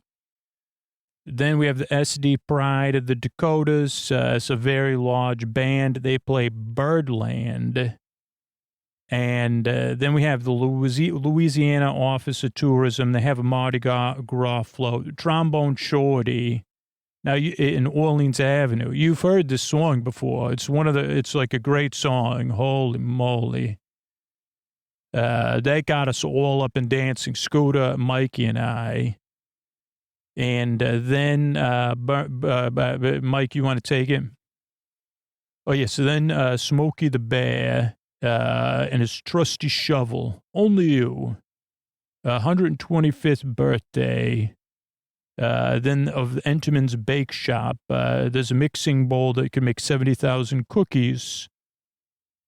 we have the SD Pride of the Dakotas. It's a very large band. They play Birdland. And then we have the Louisiana Office of Tourism. They have a Mardi Gras float. Trombone Shorty. Now, in Orleans Avenue, you've heard this song before. It's like a great song. Holy moly. They got us all up and dancing, Scooter, Mikey, and I. And then, Mike, you want to take it? Oh, yeah. So then Smokey the Bear and his trusty shovel. Only you. 125th birthday. Then of Entenmann's Bake Shop, there's a mixing bowl that can make 70,000 cookies.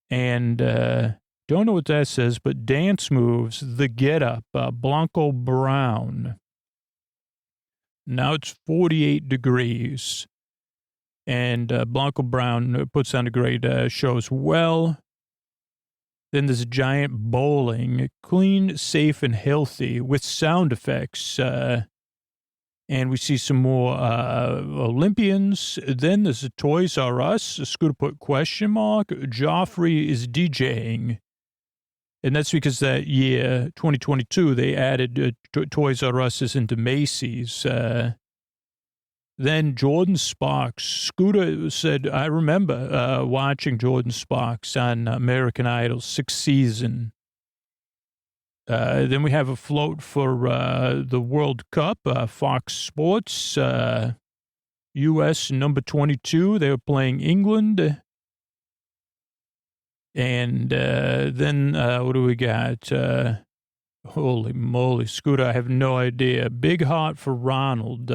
And don't know what that says, but dance moves, the Get Up, Blanco Brown. Now it's 48 degrees. And Blanco Brown puts on a great show as well. Then there's giant bowling, clean, safe, and healthy with sound effects. And we see some more Olympians. Then there's a Toys R Us. A Scooter put question mark. Joffrey is DJing. And that's because that year, 2022, they added Toys R Us into Macy's. Then Jordan Sparks. Scooter said, I remember watching Jordan Sparks on American Idol 6th season. Then we have a float for the World Cup, Fox Sports, U.S. number 22. They were playing England. And then what do we got? Holy moly, Scooter, I have no idea. Big heart for Ronald.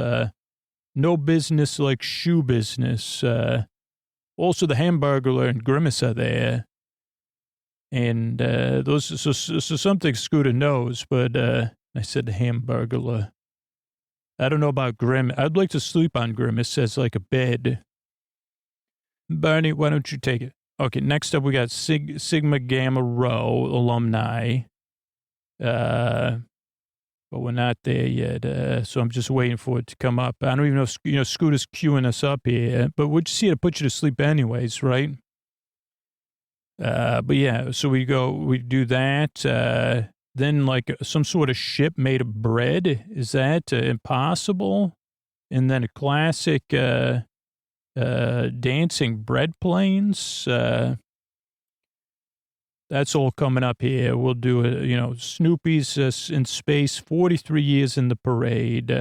No business like shoe business. Also, the Hamburglar and Grimace are there. And those, so something Scooter knows, but I said the Hamburglar. I don't know about Grimace. I'd like to sleep on Grimace as like a bed. Barney, why don't you take it? Okay, next up we got Sigma Gamma Rho alumni. But we're not there yet, so I'm just waiting for it to come up. I don't even know if, Scooter's queuing us up here, but we'll just see it to put you to sleep anyways, right? But yeah, so we do that. Then like some sort of ship made of bread. Is that impossible? And then a classic dancing bread planes. That's all coming up here. We'll do it, Snoopy's in space, 43 years in the parade.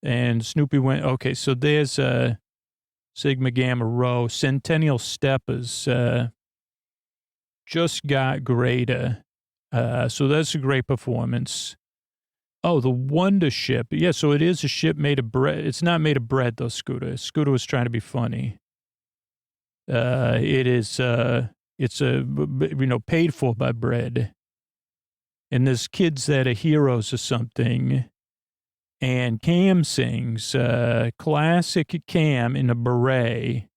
And Snoopy went, okay, so there's Sigma Gamma Rho, Centennial Steppers. Just got greater. So that's a great performance. Oh, the Wonder Ship. Yeah, so it is a ship made of bread. It's not made of bread, though, Scooter. Scooter was trying to be funny. It is, it's paid for by bread. And there's kids that are heroes or something. And Cam sings, classic Cam in a beret.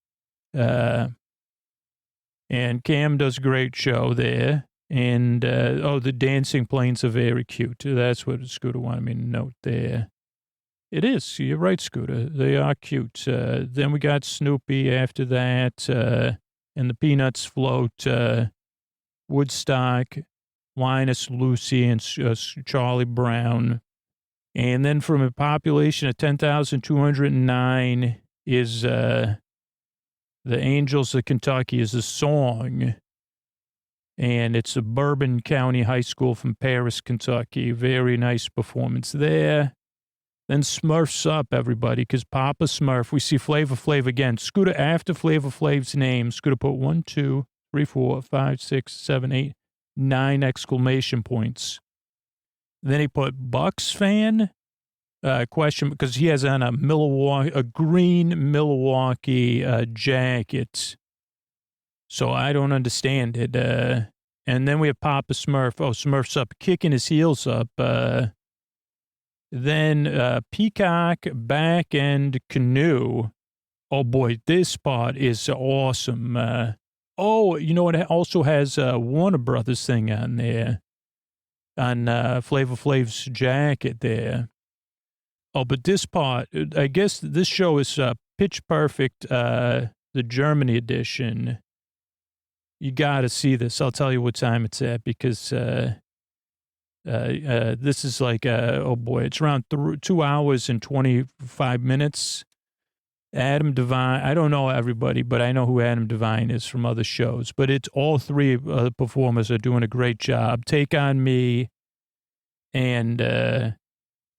And Cam does a great show there. And, the dancing planes are very cute. That's what Scooter wanted me to note there. It is. You're right, Scooter. They are cute. Then we got Snoopy after that, and the Peanuts float, Woodstock, Linus, Lucy, and Charlie Brown. And then from a population of 10,209 is the Angels of Kentucky is a song. And it's a Bourbon County High School from Paris, Kentucky. Very nice performance there. Then Smurfs up, everybody, because Papa Smurf, we see Flavor Flav again. Scooter, after Flavor Flav's name, Scooter put 1, 2, 3, 4, 5, 6, 7, 8, 9 exclamation points. Then he put Bucks fan, question, because he has on a green Milwaukee jacket. So I don't understand it. And then we have Papa Smurf. Oh, Smurf's up, kicking his heels up. Then Peacock Back End Canoe. Oh boy, this spot is awesome. You know, it also has a Warner Brothers thing on there, on Flavor Flav's jacket there. Oh, but this part, I guess this show is Pitch Perfect, the Germany edition. You got to see this. I'll tell you what time it's at because this is like, oh boy, it's around 2 hours and 25 minutes. Adam Devine, I don't know everybody, but I know who Adam Devine is from other shows. But it's all three of the performers are doing a great job. Take on Me and 99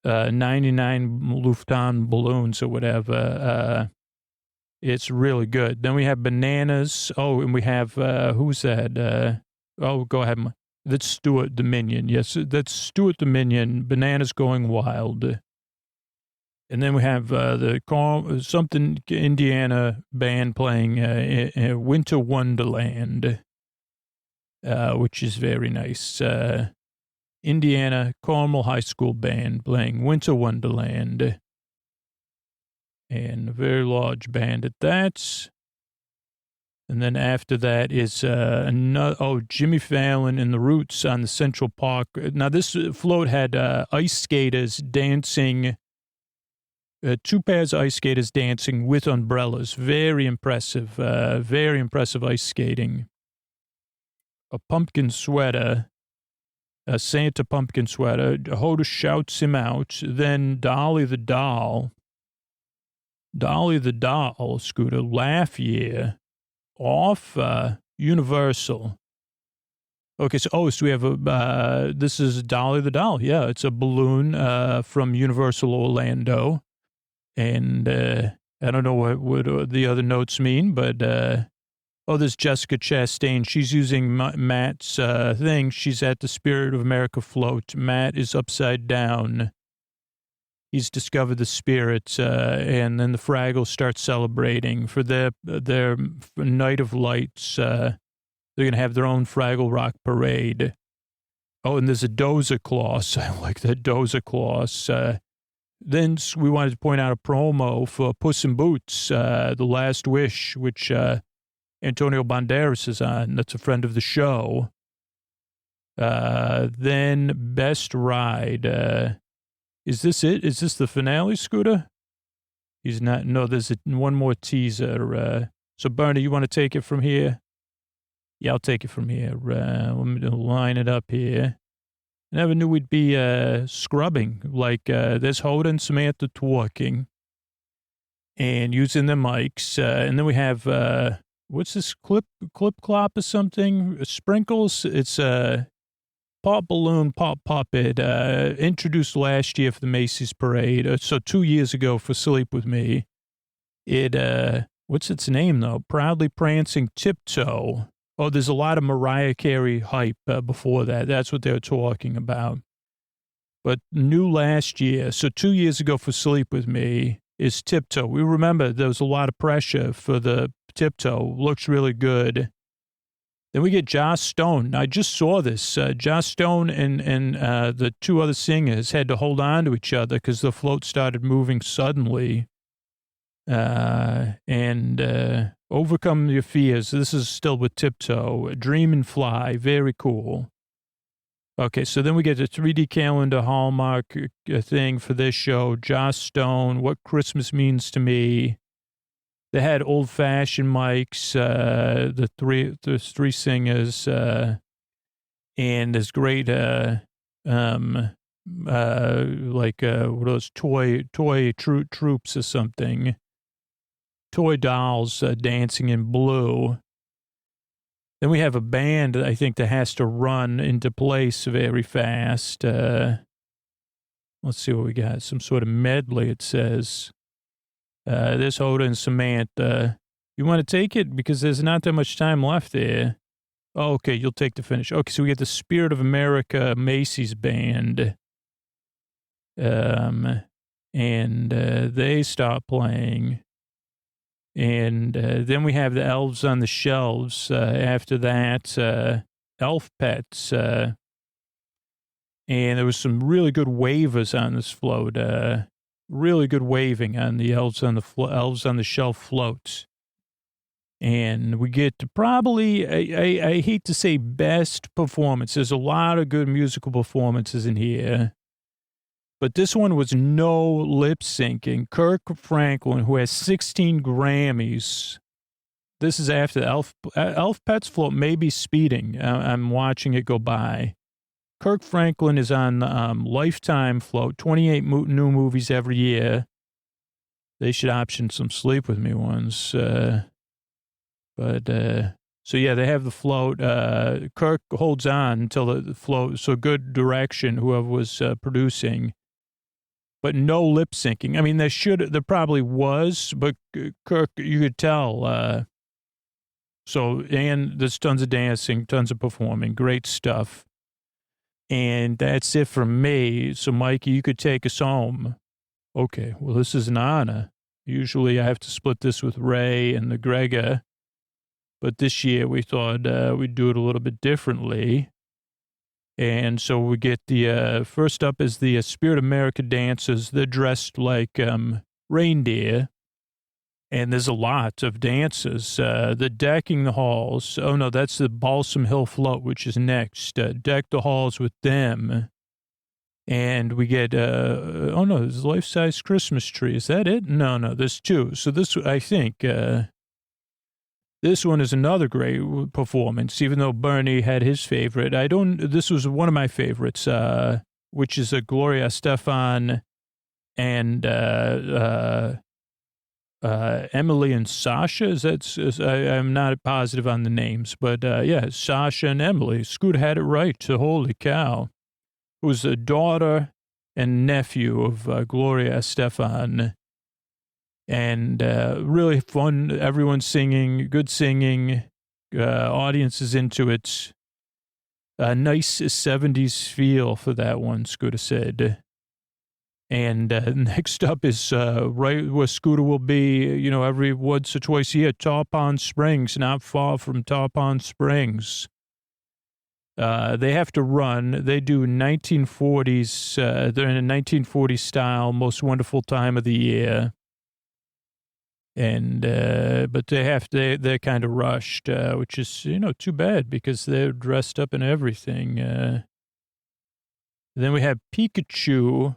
Lufthansa balloons or whatever. It's really good. Then we have Bananas. Oh, and we have, who's that? Go ahead. That's Stuart Dominion. Yes, that's Stuart Dominion. Bananas Going Wild. And then we have something Indiana band playing Winter Wonderland, which is very nice. Indiana Carmel High School band playing Winter Wonderland. And a very large band at that. And then after that is Jimmy Fallon and the Roots on the Central Park. Now, this float had ice skaters dancing. 2 pairs of ice skaters dancing with umbrellas. Very impressive ice skating. A pumpkin sweater, a Santa pumpkin sweater. Hoda shouts him out. Then Dolly the doll, Scooter, Laugh Year, off Universal. Okay, so we have this is Dolly the doll. Yeah, it's a balloon from Universal Orlando. And I don't know what the other notes mean, but there's Jessica Chastain. She's using Matt's thing. She's at the Spirit of America float. Matt is upside down. He's discovered the spirits, and then the Fraggles start celebrating for their Night of Lights. They're going to have their own Fraggle Rock parade. Oh, and there's a Doza Claus. I like that Doza Claus. Then we wanted to point out a promo for Puss in Boots, The Last Wish, which Antonio Banderas is on. That's a friend of the show. Then Best Ride. Is this it? Is this the finale, Scooter? He's not. No, there's one more teaser. So, Bernie, you want to take it from here? Yeah, I'll take it from here. Let me line it up here. I never knew we'd be scrubbing. Like, there's Hoda and Samantha talking and using their mics. And then we have, what's this, clip clop or something? Sprinkles. It's Pop Balloon, Pop Puppet, introduced last year for the Macy's Parade. So 2 years ago for Sleep With Me. What's its name, though? Proudly Prancing Tiptoe. Oh, there's a lot of Mariah Carey hype before that. That's what they were talking about. But new last year, so 2 years ago for Sleep With Me, is Tiptoe. We remember there was a lot of pressure for the Tiptoe. Looks really good. Then we get Joss Stone. I just saw this. Joss Stone and the 2 other singers had to hold on to each other because the float started moving suddenly. And Overcome Your Fears. This is still with Tiptoe. Dream and Fly. Very cool. Okay, so then we get the 3D calendar Hallmark thing for this show. Joss Stone, What Christmas Means to Me. They had old-fashioned mics, the three singers, and there's great, what are those toy troops or something. Toy dolls dancing in blue. Then we have a band, I think, that has to run into place very fast. Let's see what we got. Some sort of medley, it says. There's Hoda and Samantha. You want to take it? Because there's not that much time left there. Oh, okay, you'll take the finish. Okay, so we get the Spirit of America Macy's band. And they start playing. And then we have the Elves on the Shelves. After that, Elf Pets. And there was some really good waivers on this float. really good waving on the elves on the shelf floats. And we get to probably, I hate to say best performance. There's a lot of good musical performances in here. But this one was no lip syncing. Kirk Franklin, who has 16 Grammys. This is after Elf Pet's float may be speeding. I'm watching it go by. Kirk Franklin is on Lifetime float, 28 new movies every year. They should option some Sleep With Me ones. So yeah, they have the float. Kirk holds on until the float, so good direction, whoever was producing. But no lip syncing. I mean, there probably was, but Kirk, you could tell. And there's tons of dancing, tons of performing, great stuff. And that's it from me. So, Mikey, you could take us home. Okay, well, this is an honor. Usually I have to split this with Ray and the Gregor. But this year we thought we'd do it a little bit differently. And so we get first up is the Spirit America dancers. They're dressed like reindeer. And there's a lot of dances. They're decking the halls. Oh, no, that's the Balsam Hill Float, which is next. Deck the halls with them. And we get, there's a life-size Christmas tree. Is that it? No, there's two. So this, I think, this one is another great performance, even though Bernie had his favorite. This was one of my favorites, which is Gloria Estefan and Emily and Sasha. I'm not positive on the names, but yeah, Sasha and Emily. Scoot had it right. Holy cow. Who's the daughter and nephew of Gloria Estefan. And really fun. Everyone's singing, good singing. Audience is into it. A nice 70s feel for that one, Scooter said. And next up is right where Scooter will be, every once or twice a year, Tarpon Springs, not far from Tarpon Springs. They have to run. They do 1940s. They're in a 1940s style, most wonderful time of the year. And, but they're kind of rushed, which is, too bad because they're dressed up in everything. Then we have Pikachu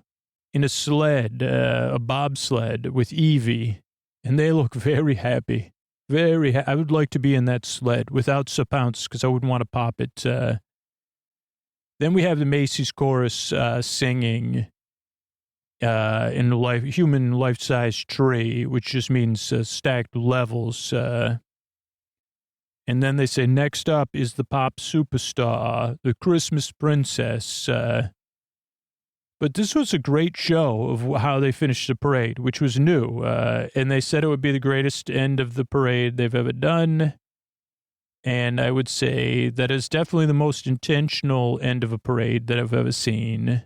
in a sled, a bobsled with Eevee, and they look very happy. I would like to be in that sled without Sapounce because I wouldn't want to pop it. Then we have the Macy's chorus singing in the human life-size tree, which just means stacked levels. And then they say, next up is the pop superstar, the Christmas princess. But this was a great show of how they finished the parade, which was new. And they said it would be the greatest end of the parade they've ever done. And I would say that is definitely the most intentional end of a parade that I've ever seen.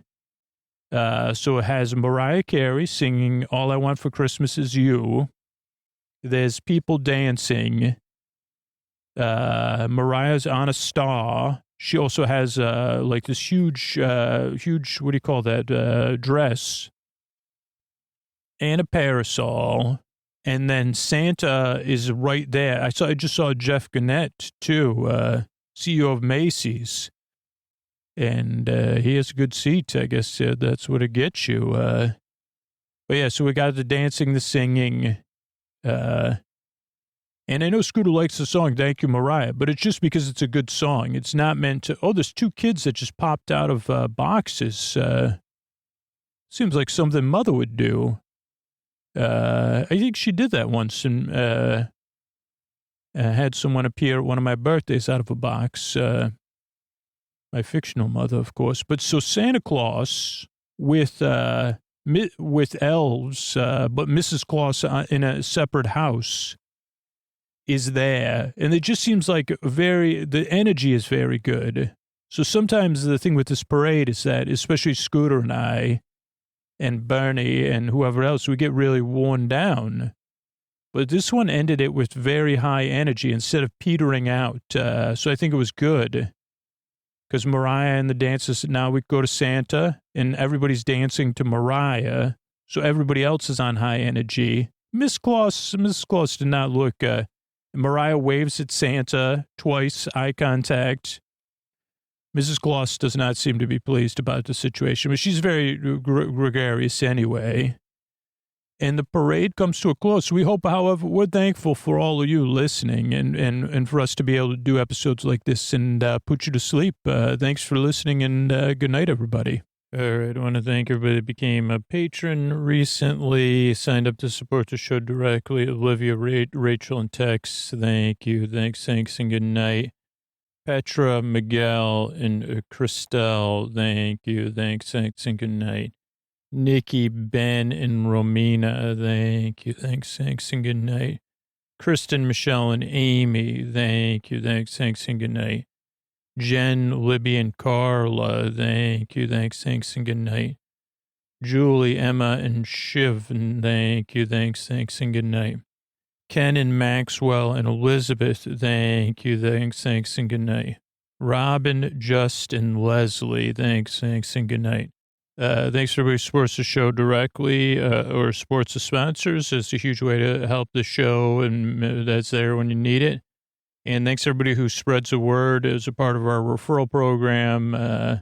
So it has Mariah Carey singing All I Want for Christmas Is You. There's people dancing. Mariah's on a star. She also has like this huge, what do you call that, dress and a parasol. And then Santa is right there. I just saw Jeff Gannett, too, CEO of Macy's. And he has a good seat. I guess that's what it gets you. But yeah, so we got the dancing, the singing. And I know Scooter likes the song, Thank You, Mariah, but it's just because it's a good song. It's not meant to, there's two kids that just popped out of boxes. Seems like something Mother would do. I think she did that once and had someone appear at one of my birthdays out of a box. My fictional mother, of course. But so Santa Claus with elves, but Mrs. Claus in a separate house is there. And it just seems like the energy is very good. So sometimes the thing with this parade is that, especially Scooter and I, and Bernie and whoever else, we get really worn down. But this one ended it with very high energy instead of petering out. So I think it was good. Because Mariah and the dancers, now we go to Santa and everybody's dancing to Mariah. So everybody else is on high energy. Mrs. Claus did not look, Mariah waves at Santa twice, eye contact. Mrs. Claus does not seem to be pleased about the situation, but she's very gregarious anyway. And the parade comes to a close. We hope, however, we're thankful for all of you listening and for us to be able to do episodes like this and put you to sleep. Thanks for listening and good night, everybody. All right, I want to thank everybody that became a patron recently, signed up to support the show directly. Olivia, Rachel, and Tex, thank you. Thanks, and good night. Petra, Miguel, and Christelle, thank you. Thanks, and good night. Nikki, Ben, and Romina, thank you. Thanks, and good night. Kristen, Michelle, and Amy, thank you. Thanks, and good night. Jen, Libby, and Carla, thank you. Thanks, and good night. Julie, Emma, and Shiv, and thank you. Thanks, and good night. Ken and Maxwell and Elizabeth, thank you. Thanks, and good night. Robin, Just, and Leslie, thanks, and good night. Thanks for everybody who supports the show directly or supports the sponsors. It's a huge way to help the show, and that's there when you need it. And thanks to everybody who spreads the word as a part of our referral program,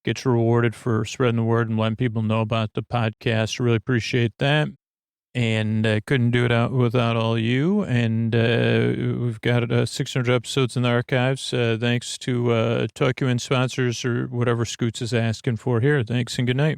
gets rewarded for spreading the word and letting people know about the podcast. Really appreciate that. And couldn't do it without all you. And we've got 600 episodes in the archives. Thanks to Talk You In sponsors or whatever Scoots is asking for here. Thanks and good night.